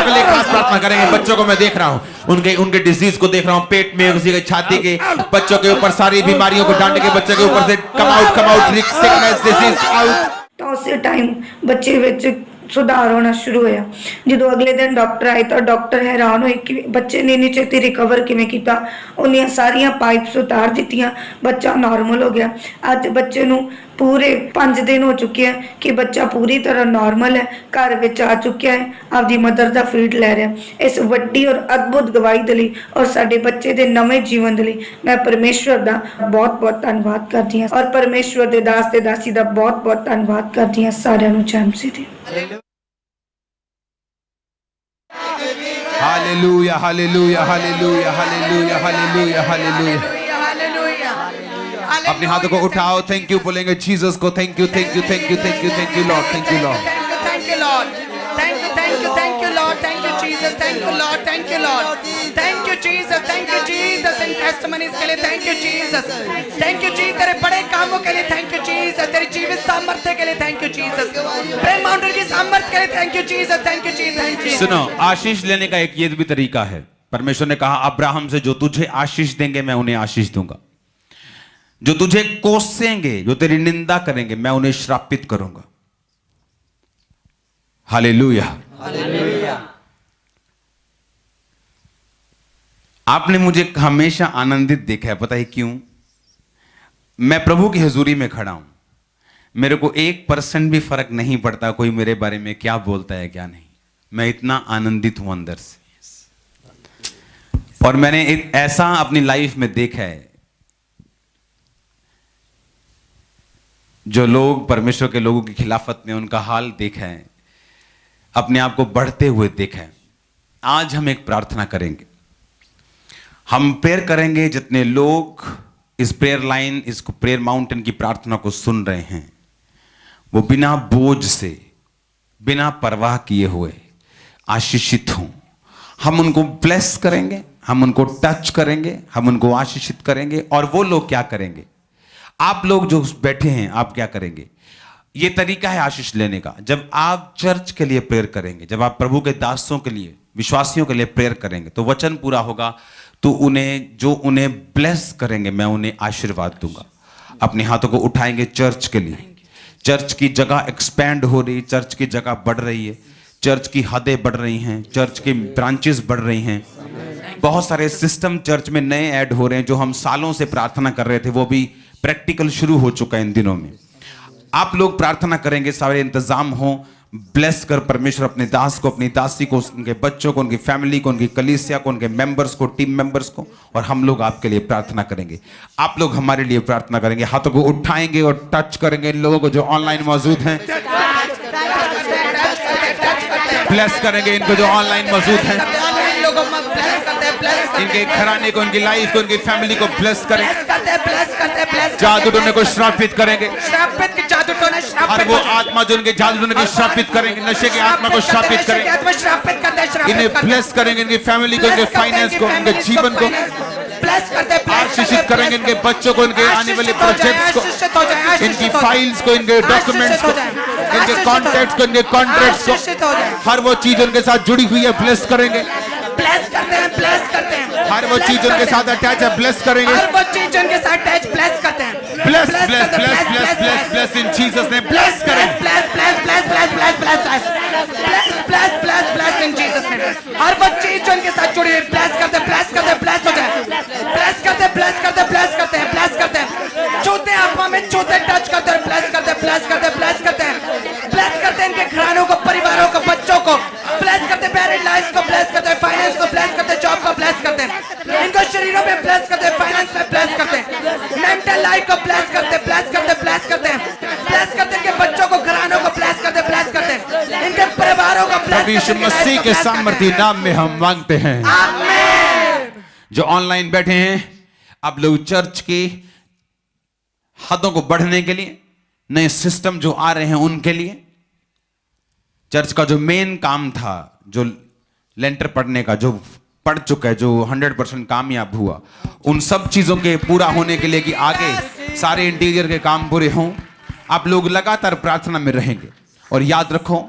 के लिए खास प्रार्थना करेंगे। बच्चों को मैं देख रहा हूँ, उनके डिजीज को देख रहा हूँ, पेट में, किसी के छाती के, बच्चों के ऊपर सारी बीमारियों को डांट के बच्चों के ऊपर से come out sickness disease out. तो उस टाइम बच्चे विच सुधार होना शुरू होया। जो अगले दिन डॉक्टर आए तो डॉक्टर हैरान हुए कि बच्चे ने इन्नी छेती रिकवर किवें कीता। उन्हें सारियां पाइप्स उतार दित्तियां, बच्चा नॉर्मल हो गया। अज बच्चे नूं पूरे 5 दिन हो चुके हैं कि बच्चा पूरी तरह नॉर्मल है, घर विच आ चुका है, आपदी मदर दा फीड लै रहा है। इस वड्डी और अद्भुत गवाही दे लई और साडे बच्चे दे नवें जीवन दे लई मैं परमेश्वर दा बहुत बहुत धन्नवाद करदी हां और परमेश्वर दे दास ते दासी दा बहुत बहुत धन्नवाद करदी हां। सारिआं नूं जय मसीह दी। Hallelujah hallelujah hallelujah hallelujah hallelujah hallelujah. अपने हाथों को उठाओ, थैंक यू बोलेंगे जीसस को। Thank you thank you thank you thank you thank you Lord, thank you Lord, thank you Lord, thank you Lord, thank you Jesus, thank you Lord, thank you Lord, thank you Jesus, thank you Jesus in testimonies के लिए, thank you Jesus, thank you Jesus तेरे बड़े कामों के लिए, thank you Jesus तेरी जीवित सामर्थ्य के लिए, thank you Jesus Prem mountain की सामर्थ्य के लिए, thank you Jesus, thank you Jesus, thank you. सुनो, आशीष लेने का एक ये भी तरीका है। परमेश्वर ने कहा अब्राहम से, जो तुझे आशीष देंगे मैं उन्हें आशीष दूंगा, जो तुझे कोसेंगे, जो तेरी निंदा करेंगे, मैं उन्हें श्रापित करूंगा। Hallelujah hallelujah. आपने मुझे हमेशा आनंदित देखा है, पता है क्यों? मैं प्रभु की हुजूरी में खड़ा हूं, मेरे को 1% भी फर्क नहीं पड़ता कोई मेरे बारे में क्या बोलता है क्या नहीं। मैं इतना आनंदित हूं अंदर से। और मैंने एक ऐसा अपनी लाइफ में देखा है, जो लोग परमेश्वर के लोगों की खिलाफत में उनका हाल देखा है, अपने आप को बढ़ते हुए देखा है। आज हम एक प्रार्थना करेंगे, हम प्रेयर करेंगे। जितने लोग इस प्रेयर लाइन, इस प्रेयर माउंटेन की प्रार्थना को सुन रहे हैं, वो बिना बोझ से, बिना परवाह किए हुए आशीषित हों। हम उनको ब्लेस करेंगे, हम उनको टच करेंगे, हम उनको आशीषित करेंगे। और वो लोग क्या करेंगे? आप लोग जो बैठे हैं, आप क्या करेंगे? ये तरीका है आशीष लेने का। जब आप चर्च के लिए प्रेयर करेंगे, जब आप प्रभु के दासों के लिए, विश्वासियों के लिए प्रेयर करेंगे, तो वचन पूरा होगा, तो उन्हें ब्लेस करेंगे, मैं उन्हें आशीर्वाद दूंगा। अपने हाथों को उठाएंगे चर्च के लिए। चर्च की जगह एक्सपैंड हो रही, चर्च की जगह बढ़ रही है, चर्च की हदें बढ़ रही हैं, चर्च की ब्रांचेस बढ़ रही हैं। बहुत सारे सिस्टम चर्च में नए ऐड हो रहे हैं, जो हम सालों से प्रार्थना कर रहे थे, वो भी प्रैक्टिकल शुरू हो चुका है इन दिनों में। आप लोग प्रार्थना करेंगे, सारे इंतजाम हो, ब्लेस कर परमेश्वर अपने दास को, अपनी दासी को, उनके बच्चों को, उनकी फैमिली को, उनकी कलीसिया को, उनके मेंबर्स को, टीम मेंबर्स को। और हम लोग आपके लिए प्रार्थना करेंगे, आप लोग हमारे लिए प्रार्थना करेंगे। हाथों को उठाएंगे और टच करेंगे इन लोगों को जो ऑनलाइन मौजूद हैं। ब्लेस करेंगे इनको जो ऑनलाइन मौजूद हैं, इनके घराने को, इनकी लाइफ को, इनकी फैमिली को ब्लेस करें। जादू टोने को श्रापित करेंगे। हर वो आत्मा जो उनके जादू टोने को श्रापित करेंगे, नशे की आत्मा को श्रापित करेंगे। इन्हें ब्लेस करेंगे, इनकी फैमिली को, इनके फाइनेंस को, इनके जीवन को आशीषित करेंगे। इनके बच्चों को, इनके आने वाले प्रोजेक्ट्स को, इनकी फाइल्स को, इनके डॉक्यूमेंट्स को, इनके कॉन्टैक्ट्स को, इनके कॉन्ट्रैक्ट्स को, हर वो चीज उनके साथ जुड़ी हुई है, ब्लेस करेंगे। ब्लेस करते हैं, ब्लेस करते हैं। हर वो चीज उनके साथ अटैच है, ब्लेस करेंगे। हर वो चीज उनके साथ अटैच, ब्लेस करते हैं। Bless bless bless bless bless bless इन जीसस नेम, ब्लेस करें। Bless bless bless bless bless bless bless bless bless bless इन जीसस नेम। हर वो चीज जो उनके साथ जुड़ी है, ब्लेस करते हैं, ब्लेस करते हैं, ब्लेस हो जाए। ब्लेस करते हैं, ब्लेस करते हैं, ब्लेस करते हैं, ब्लेस करते हैं। छूते आत्मा में छूते, टच करते हैं, ब्लेस करते हैं, ब्लेस करते हैं, ब्लेस करते हैं, ब्लेस करते हैं। इनके घरानों को, परिवारों को, बच्चों को ब्लेस करते हैं, मैरिड लाइफ को ब्लेस करते हैं, फाइनेंस को ब्लेस करते हैं, जॉब को ब्लेस करते हैं, इनको शरीरों में ब्लेस करते हैं, फाइनेंस में ब्लेस करते हैं, मेंटल लाइफ को ब्लेस करते हैं, ब्लेस करते हैं, ब्लेस करते हैं, ब्लेस करते हैं। इनके बच्चों को, घरानों को ब्लेस करते हैं, ब्लेस करते हैं, इनके परिवारों को ब्लेस करते हैं। यीशु मसीह के सामर्थी नाम में हम मांगते हैं, आमीन। जो ऑनलाइन बैठे हैं, आप लोग चर्च की हदों को बढ़ने के लिए, नए सिस्टम जो आ रहे हैं उनके लिए, चर्च का जो मेन काम था, जो लेंटर पढ़ने का, जो पढ़ चुका है, जो 100% कामयाब हुआ, उन सब चीजों के पूरा होने के लिए कि आगे सारे इंटीरियर के काम पूरे हों, आप लोग लगातार प्रार्थना में रहेंगे। और याद रखो,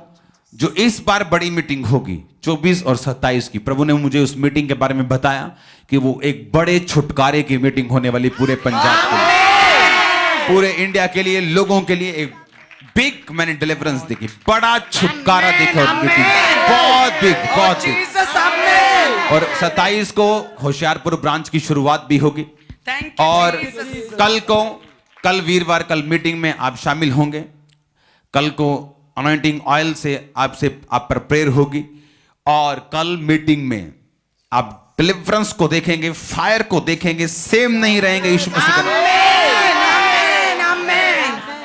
जो इस बार बड़ी मीटिंग होगी 24 और 27 की, प्रभु ने मुझे उस मीटिंग के बारे में बताया कि वो एक बड़े छुटकारे की मीटिंग होने वाली, पूरे पंजाब के लिए, पूरे इंडिया के लिए, लोगों के लिए एक बिग मैंने डिलीवरेंस देखी, बड़ा छुटकारा देखा और मीटिंग बहुत बिग, बहुत बिग। और 27 को होशियारपुर ब्रांच की शुरुआत भी होगी। और कल वीरवार, कल मीटिंग में आप शामिल होंगे। कल को अनॉइंटिंग ऑयल से आप पर प्रेयर होगी। और कल मीटिंग में आप डिलीवरेंस को देखेंगे, फायर को देखेंगे, सेम नहीं रहेंगे। यीशु मसीह का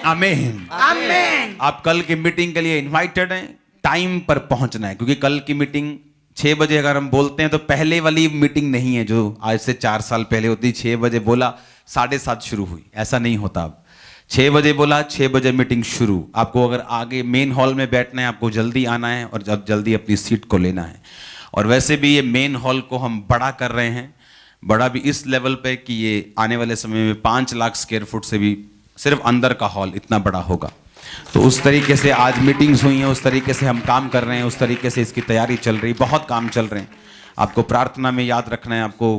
आमीन, आमीन। आप कल की मीटिंग के लिए इनवाइटेड हैं। टाइम पर पहुंचना है, क्योंकि कल की मीटिंग 6 बजे अगर हम बोलते हैं तो पहले वाली मीटिंग नहीं है जो आज से 4 साल पहले होती। 6 बजे बोला, 7:30 शुरू हुई, ऐसा नहीं होता अब। 6 बजे बोला, 6 बजे मीटिंग शुरू। आपको अगर आगे मेन हॉल में बैठना है, आपको जल्दी आना है और जल्दी अपनी सीट को लेना है। और वैसे भी ये मेन हॉल को हम बड़ा कर रहे हैं, बड़ा भी इस लेवल पे कि ये आने वाले समय में 5 लाख स्क्वायर फुट से भी सिर्फ अंदर का हॉल इतना बड़ा होगा। तो उस तरीके से आज मीटिंग्स हुई हैं, उस तरीके से हम काम कर रहे हैं, उस तरीके से इसकी तैयारी चल रही, बहुत काम चल रहे हैं। आपको प्रार्थना में याद रखना है, आपको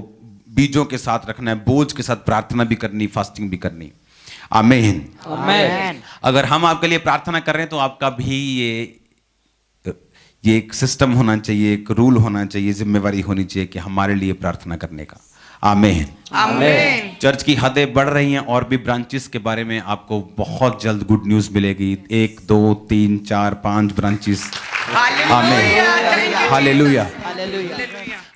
बीजों के साथ रखना है, बोझ के साथ प्रार्थना भी करनी, फास्टिंग भी करनी। आमीन, आमीन। अगर हम आपके लिए प्रार्थना कर रहे हैं तो आपका भी ये एक सिस्टम होना चाहिए, एक रूल होना चाहिए, जिम्मेवारी होनी चाहिए कि हमारे लिए प्रार्थना करने का। आमीन, आमीन। चर्च की हदें बढ़ रही हैं और भी ब्रांचेस के बारे में आपको बहुत जल्द गुड न्यूज़ मिलेगी। 1, 2, 3, 4, 5 ब्रांचेस। आमीन, hallelujah.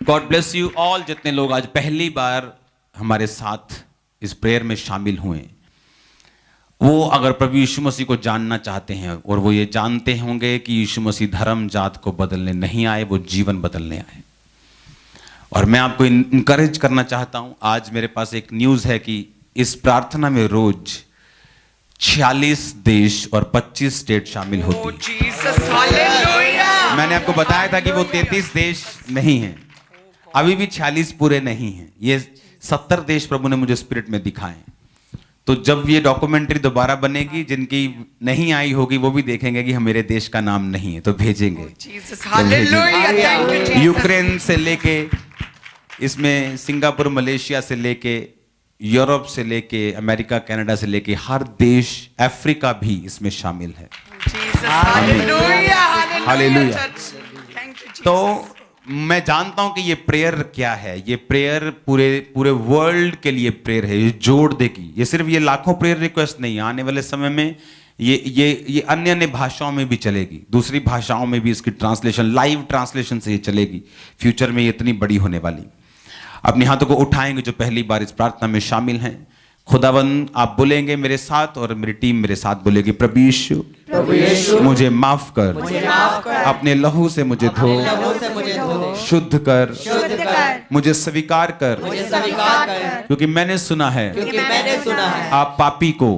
God bless you all. जितने लोग आज पहली बार हमारे साथ इस प्रेयर में शामिल हुए, वो अगर प्रभु यीशु मसीह को जानना चाहते हैं और वो ये जानते होंगे कि यीशु मसीह धर्म जात को बदलने नहीं आए, वो जीवन बदलने आए। और मैं आपको इनकरेज करना चाहता हूं। आज मेरे पास एक न्यूज़ है कि इस प्रार्थना में रोज 46 देश और 25 स्टेट शामिल होती है। मैंने आपको बताया था कि वो 33 देश नहीं हैं, अभी भी 46 पूरे नहीं हैं। ये 70 देश प्रभु ने मुझे स्पिरिट में दिखाए। तो जब ये डॉक्यूमेंट्री दोबारा बनेगी, जिनकी नहीं आई होगी वो भी देखेंगे कि मेरे देश का नाम नहीं है, तो भेजेंगे। यूक्रेन से लेके, इसमें सिंगापुर, मलेशिया से लेके, यूरोप से लेके, अमेरिका, कनाडा से लेके हर देश, अफ्रीका भी इसमें शामिल है। हालेलुया। तो मैं जानता हूं कि ये प्रेयर क्या है। ये प्रेयर पूरे वर्ल्ड के लिए प्रेयर है, ये जोड़ देगी। ये सिर्फ ये लाखों प्रेयर रिक्वेस्ट नहीं, आने वाले समय में ये अन्य भाषाओं में भी चलेगी, दूसरी भाषाओं में भी इसकी ट्रांसलेशन, लाइव ट्रांसलेशन से ये चलेगी। फ्यूचर में ये इतनी बड़ी होने वाली। अपने हाथों को उठाएंगे जो पहली बार इस प्रार्थना में शामिल हैं। खुदावंद आप बोलेंगे मेरे साथ और मेरी टीम मेरे साथ बोलेगी, प्रभु यीशु मुझे माफ कर, अपने लहू से मुझे धो, शुद्ध कर, मुझे स्वीकार कर, क्योंकि मैंने सुना है आप पापी को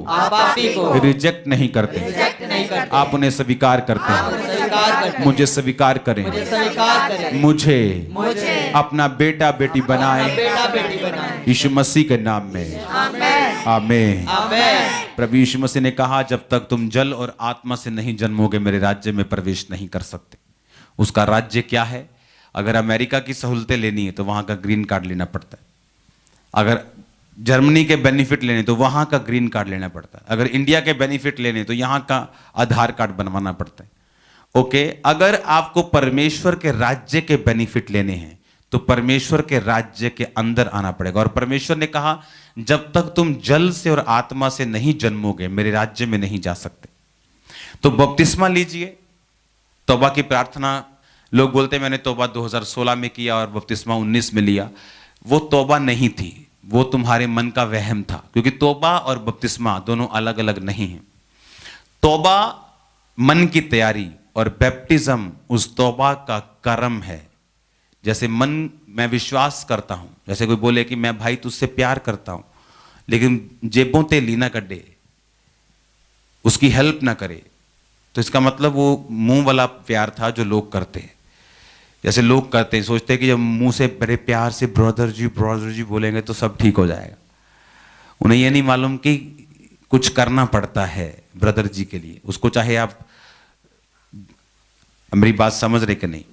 रिजेक्ट नहीं करते, आप उन्हें स्वीकार करते हैं। मुझे स्वीकार करें, मुझे अपना बेटा बेटी बनाए, यीशु मसीह के नाम में। आमीन। प्रभु यीशु मसीह ने कहा, जब तक तुम जल और आत्मा से नहीं जन्मोगे मेरे राज्य में प्रवेश नहीं कर सकते। उसका राज्य क्या है? अगर अमेरिका की सहूलतें लेनी है तो वहां का ग्रीन कार्ड लेना पड़ता है। अगर जर्मनी के बेनिफिट लेने तो वहां का ग्रीन कार्ड लेना पड़ता है। अगर इंडिया के बेनिफिट लेने तो यहां का आधार कार्ड बनवाना पड़ता है। ओके, अगर आपको परमेश्वर के राज्य के बेनिफिट लेने हैं तो परमेश्वर के राज्य के अंदर आना पड़ेगा। और परमेश्वर ने कहा, जब तक तुम जल से और आत्मा से नहीं जन्मोगे मेरे राज्य में नहीं जा सकते। तो बपतिस्मा लीजिए, तौबा की प्रार्थना। लोग बोलते हैं मैंने तौबा 2016 में किया और बपतिस्मा 19 में लिया। वो तौबा नहीं थी, वो तुम्हारे मन का वहम था, क्योंकि तौबा और बपतिस्मा दोनों अलग अलग नहीं हैं। तौबा मन की तैयारी और बैप्टिज्म उस तौबा का कर्म है। जैसे मन, मैं विश्वास करता हूं, जैसे कोई बोले कि मैं भाई तुझसे प्यार करता हूं, लेकिन जेबों ते लीना कड्डे, उसकी हेल्प ना करे, तो इसका मतलब वो मुंह वाला प्यार था जो लोग करते हैं। जैसे लोग करते हैं, सोचते हैं कि जब मुंह से बड़े प्यार से ब्रदर जी बोलेंगे तो सब ठीक हो जाएगा। उन्हें यह नहीं मालूम कि कुछ करना पड़ता है ब्रदर जी के लिए। उसको चाहे आप मेरी बात समझ रहे कि नहीं।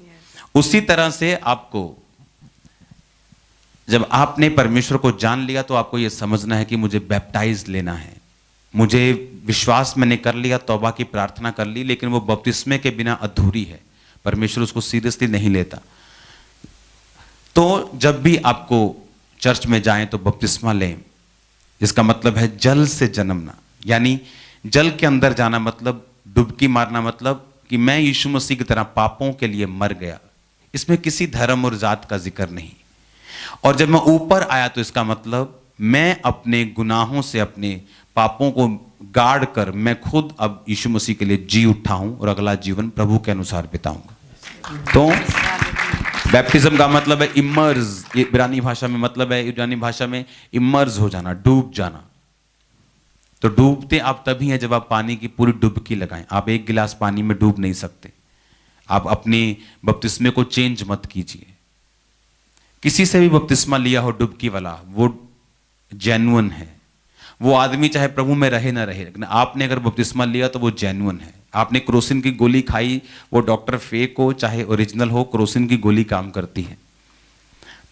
उसी तरह से आपको जब आपने परमेश्वर को जान लिया तो आपको यह समझना है कि मुझे बैप्टाइज लेना है। मुझे विश्वास मैंने कर लिया, तौबा की प्रार्थना कर ली, लेकिन वो बपतिस्मे के बिना अधूरी है। परमेश्वर उसको सीरियसली नहीं लेता। तो जब भी आपको चर्च में जाएं तो बपतिस्मा लें। इसका मतलब है जल से जन्मना, यानी जल के अंदर जाना, मतलब डुबकी मारना, मतलब कि मैं यीशु मसीह की तरह पापों के लिए मर गया। इसमें किसी धर्म और जात का जिक्र नहीं। और जब मैं ऊपर आया तो इसका मतलब मैं अपने गुनाहों से, अपने पापों को गाड़ कर मैं खुद अब यीशु मसीह के लिए जी उठा हूं और अगला जीवन प्रभु के अनुसार बिताऊंगा। तो बैप्टिज्म का मतलब है इमर्ज। इब्रानी भाषा में मतलब है, इब्रानी भाषा में इमर्ज हो जाना, डूब जाना। तो डूबते आप तभी हैं जब आप पानी की पूरी डुबकी लगाएं। आप एक गिलास पानी में डूब नहीं सकते। आप अपने बपतिस्मे को चेंज मत कीजिए। किसी से भी बपतिस्मा लिया हो डुबकी वाला, वो जेन्युइन है। वो आदमी चाहे प्रभु में रहे ना रहे, लेकिन आपने अगर बपतिस्मा लिया तो वो जेन्युइन है। आपने क्रोसिन की गोली खाई, वो डॉक्टर फेक हो चाहे ओरिजिनल हो, क्रोसिन की गोली काम करती है।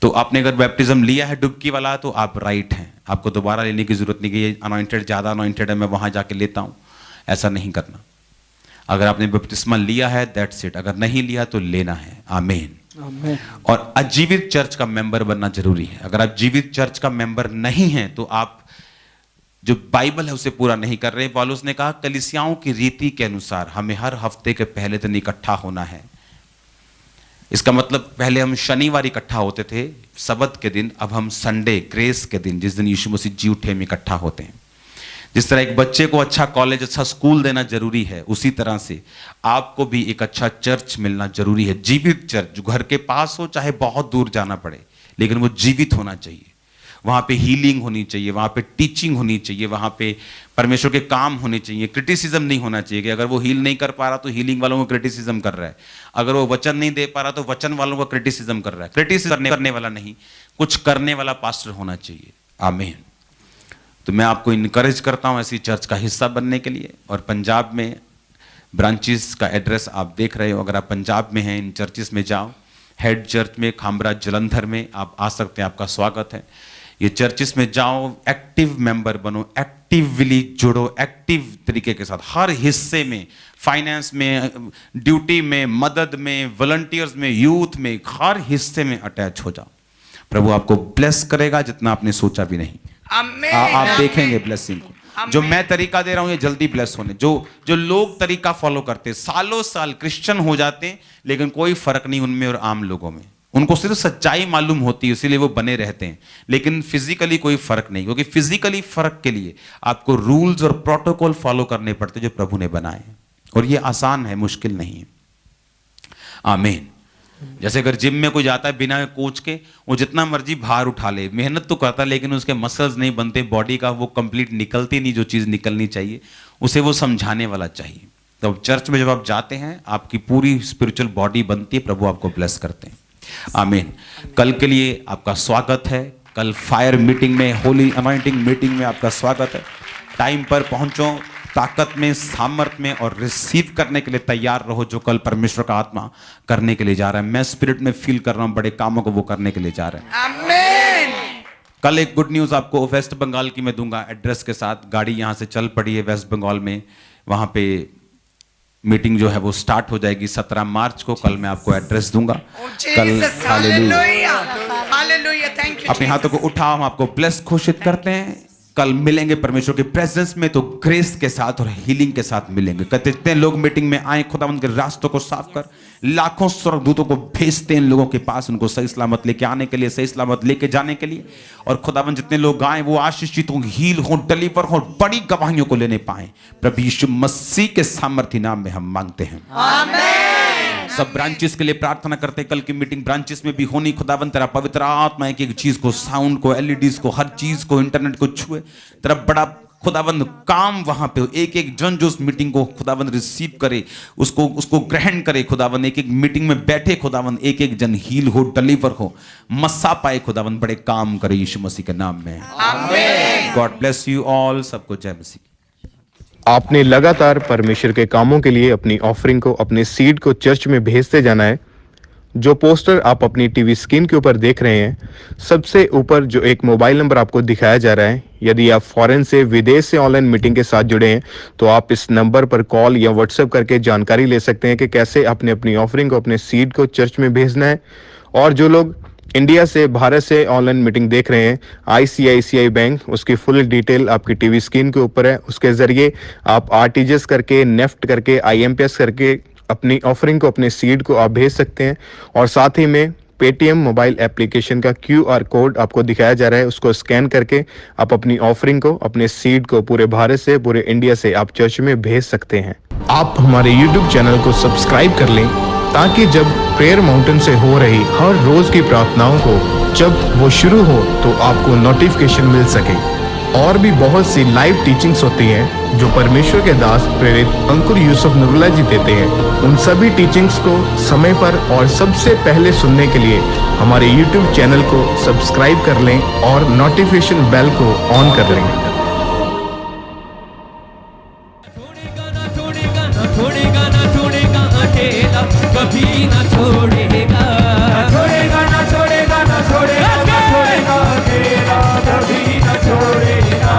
तो आपने अगर बैप्टिज्म लिया है डुबकी वाला तो आप राइट हैं। आपको दोबारा लेने की जरूरत नहीं कि ये अनॉइंटेड, ज्यादा अनॉइंटेड है, मैं वहां जाके लेता हूं। ऐसा नहीं करना। अगर आपने बैप्टिस्मा लिया है दैट्स इट। अगर नहीं लिया तो लेना है। आमीन। और अजीवित चर्च का मेंबर बनना जरूरी है। अगर आप जीवित चर्च का मेंबर नहीं हैं तो आप जो बाइबल है उसे पूरा नहीं कर रहे। पौलुस ने कहा कलीसियाओं की रीति के अनुसार हमें हर हफ्ते के पहले दिन इकट्ठा होना है। इसका मतलब पहले हम शनिवार इकट्ठा होते थे सबत के दिन, अब हम संडे, ग्रेस के दिन, जिस दिन यीशु मसीह जी उठे, में इकट्ठा होते हैं। जिस तरह एक बच्चे को अच्छा कॉलेज, अच्छा स्कूल देना जरूरी है, उसी तरह से आपको भी एक अच्छा चर्च मिलना जरूरी है। जीवित चर्च जो घर के पास हो, चाहे बहुत दूर जाना पड़े, लेकिन वो जीवित होना चाहिए। वहां पे हीलिंग होनी चाहिए, वहां पे टीचिंग होनी चाहिए, वहां पे परमेश्वर के काम होने चाहिए। क्रिटिसिज्म नहीं होना चाहिए कि अगर वो हील नहीं कर पा रहा तो हीलिंग वालों को क्रिटिसिज्म कर रहा है, अगर वो वचन नहीं दे पा रहा तो वचन वालों को क्रिटिसिज्म कर रहा है। क्रिटिसिज्म करने वाला नहीं, कुछ करने वाला पास्टर होना चाहिए। आमीन। तो मैं आपको इनकरेज करता हूं ऐसी चर्च का हिस्सा बनने के लिए। और पंजाब में ब्रांचेस का एड्रेस आप देख रहे हो। अगर आप पंजाब में हैं, इन चर्चेस में जाओ। हेड चर्च में खामरा जलंधर में आप आ सकते हैं, आपका स्वागत है। ये चर्चेस में जाओ, एक्टिव मेंबर बनो, एक्टिवली जुड़ो, एक्टिव तरीके के साथ हर हिस्से में, फाइनेंस में, ड्यूटी में, मदद में, वॉलंटियर्स में, यूथ में, हर हिस्से में अटैच हो जाओ। प्रभु आपको ब्लेस करेगा जितना आपने सोचा भी नहीं। आप देखेंगे ब्लेसिंग को। जो मैं तरीका दे रहा हूं ये जल्दी ब्लेस होने। जो लोग तरीका फॉलो करते, सालों साल क्रिश्चियन हो जाते हैं, लेकिन कोई फर्क नहीं उनमें और आम लोगों में। उनको सिर्फ सच्चाई मालूम होती है, इसीलिए वो बने रहते हैं, लेकिन फिजिकली कोई फर्क नहीं। क्योंकि फिजिकली फर्क के लिए आपको रूल्स और प्रोटोकॉल फॉलो करने पड़ते जो प्रभु ने बनाए, और ये आसान है, मुश्किल नहीं है। आमीन। जैसे अगर जिम में कोई जाता है बिना कोच के, वो जितना मर्जी भार उठा ले, मेहनत तो करता है, लेकिन उसके मसल्स नहीं बनते, बॉडी का वो कंप्लीट निकलती नहीं जो चीज निकलनी चाहिए, उसे वो समझाने वाला चाहिए। तो चर्च में जब आप जाते हैं आपकी पूरी स्पिरिचुअल बॉडी बनती है। प्रभु आपको ब्लेस करते हैं। आमीन। कल के लिए आपका स्वागत है। कल फायर मीटिंग में, होली अनॉइंटिंग मीटिंग में आपका स्वागत है। टाइम पर पहुंचो, ताकत में, सामर्थ में, और रिसीव करने के लिए तैयार रहो जो कल परमेश्वर का आत्मा करने के लिए जा रहा है। मैं स्पिरिट में फील कर रहा हूं बड़े कामों को वो करने के लिए जा रहे हैं। आमीन। कल एक गुड न्यूज आपको वेस्ट बंगाल की मैं दूंगा एड्रेस के साथ। गाड़ी यहां से चल पड़ी है वेस्ट बंगाल में, वहां पे मीटिंग जो है वो स्टार्ट हो जाएगी 17 मार्च को। कल मैं आपको एड्रेस दूंगा। कल हालेलुया, थैंक यू। अपने हाथों को उठाओ, हम आपको ब्लेस घोषित करते हैं। कल मिलेंगे परमेश्वर के प्रेजेंस में, तो ग्रेस के साथ और हीलिंग के साथ मिलेंगे। कहते इतने लोग मीटिंग में आए, खुदावंद के रास्तों को साफ कर, लाखों स्वर्गदूतों को भेजते हैं इन लोगों के पास, उनको सही सलामत लेके आने के लिए, सही सलामत लेके जाने के लिए। और खुदावंद जितने लोग आए वो आशीषित हो, हील हो, डिलीवर हो, बड़ी गवाहियों को लेने पाए। प्रभु यीशु मसीह के सामर्थ्य नाम में हम मांगते हैं। आमीन। सब ब्रांचेस के लिए प्रार्थना करते हैं। कल की मीटिंग ब्रांचेस में भी होनी। खुदावंद तेरा पवित्र आत्मा एक एक चीज को, साउंड को, एलईडीज को, हर चीज को, इंटरनेट को छुए। तेरा बड़ा खुदाबंद काम वहां पे हो, एक एक जन जो उस मीटिंग को खुदाबंद रिसीव करे, उसको ग्रहण करे खुदाबंद, एक एक मीटिंग में बैठे खुदाबंद, एक एक जन हील हो, डिलीवर हो, मस्सा पाए खुदाबंद, बड़े काम करे यीशु मसीह के नाम में। आमीन। गॉड ब्लेस यू ऑल, सबको जय मसीह। आपने लगातार परमेश्वर के कामों के लिए अपनी ऑफरिंग को, अपने सीड को चर्च में भेजते जाना है। जो पोस्टर आप अपनी टीवी स्क्रीन के ऊपर देख रहे हैं, सबसे ऊपर जो एक मोबाइल नंबर आपको दिखाया जा रहा है, यदि आप फॉरेन से, विदेश से ऑनलाइन मीटिंग के साथ जुड़े हैं तो आप इस नंबर पर कॉल या व्हाट्सएप करके जानकारी ले सकते हैं कि कैसे आपने अपनी ऑफरिंग को, अपने सीड को चर्च में भेजना है। और जो लोग इंडिया से, भारत से ऑनलाइन मीटिंग देख रहे हैं, ICICI बैंक, उसकी फुल डिटेल आपकी टीवी स्क्रीन के ऊपर है। उसके जरिए आप RTGS करके, नेफ्ट करके, IMPS करके अपनी ऑफरिंग को, अपने सीड को आप भेज सकते हैं। और साथ ही में पेटीएम मोबाइल एप्लीकेशन का QR कोड आपको दिखाया जा रहा है, उसको स्कैन करके आप अपनी ऑफरिंग को, अपने सीड को पूरे भारत से, पूरे इंडिया से आप चर्च में भेज सकते हैं। आप हमारे YouTube चैनल को सब्सक्राइब कर लें ताकि जब प्रेयर माउंटेन से हो रही हर रोज की प्रार्थनाओं को जब वो शुरू हो तो आपको नोटिफिकेशन मिल सके। और भी बहुत सी लाइव टीचिंग्स होती हैं जो परमेश्वर के दास प्रेरित अंकुर यूसुफ नूरुल्लाह जी देते हैं। उन सभी टीचिंग्स को समय पर और सबसे पहले सुनने के लिए हमारे YouTube चैनल को सब्सक्राइब कर लें और नोटिफिकेशन बेल को ऑन कर लें। कभी ना छोड़ेगा, छोड़ेगा ना छोड़ेगा, ना छोड़ेगा, ना छोड़ेगा अकेला, कभी ना छोड़ेगा,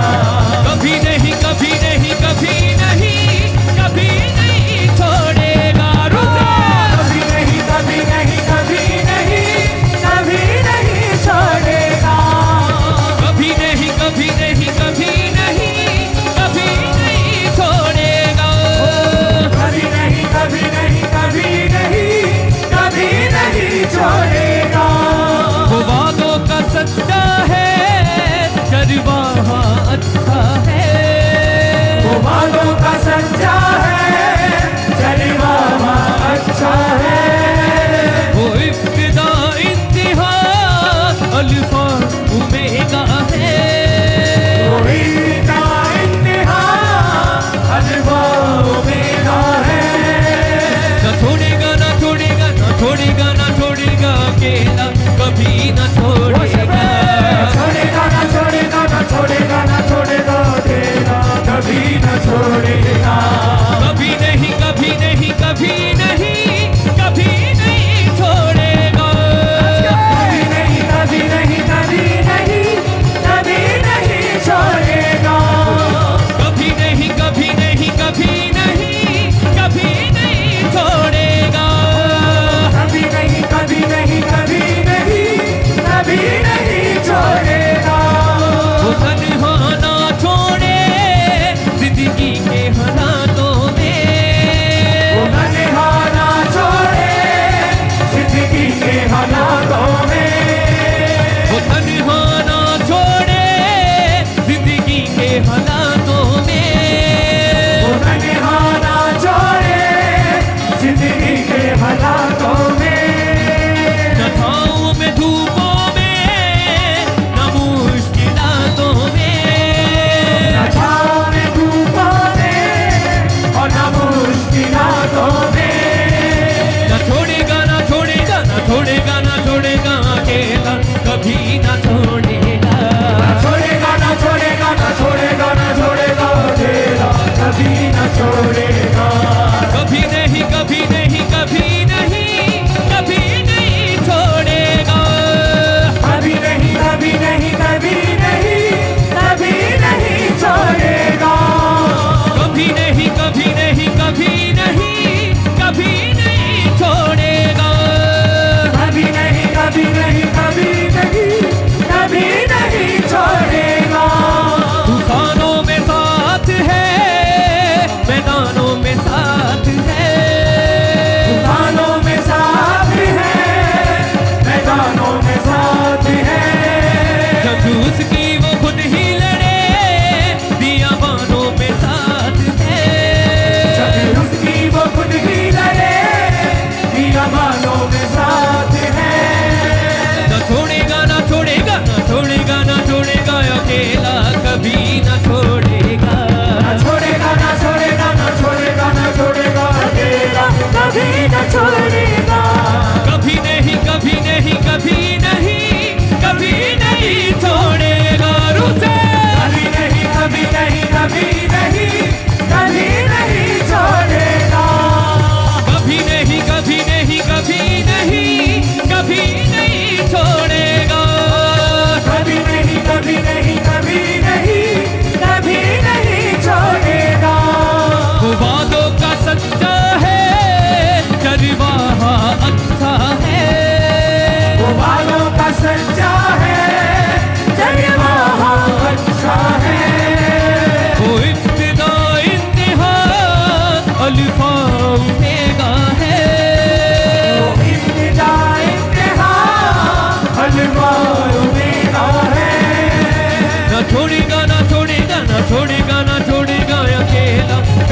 कभी नहीं, कभी नहीं, कभी नहीं, कभी नहीं छोड़ेगा, कभी नहीं, कभी नहीं, कभी नहीं, कभी नहीं छोड़ेगा, कभी नहीं, कभी नहीं, कभी नहीं, कभी नहीं छोड़ेगा, कभी नहीं, कभी नहीं, कभी नहीं छोड़ेगा। वो वादों का सच्चा है, जज्बा अच्छा है, वो वादों का सच्चा है, जज्बा अच्छा है, वो इब्तिदा इंतहा अल्फा ओमेगा है, वो इब्तिदा इंतहा अल्फा ओमेगा है। ना छोड़ेगा, ना छोड़ेगा, ना छोड़ेगा, ना छोड़ेगा अकेला, कभी ना छोड़ेगा, छोड़ेगा ना छोड़ेगा, ना छोड़ेगा, ना छोड़ेगा अकेला, कभी ना छोड़ेगा।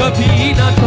कभी न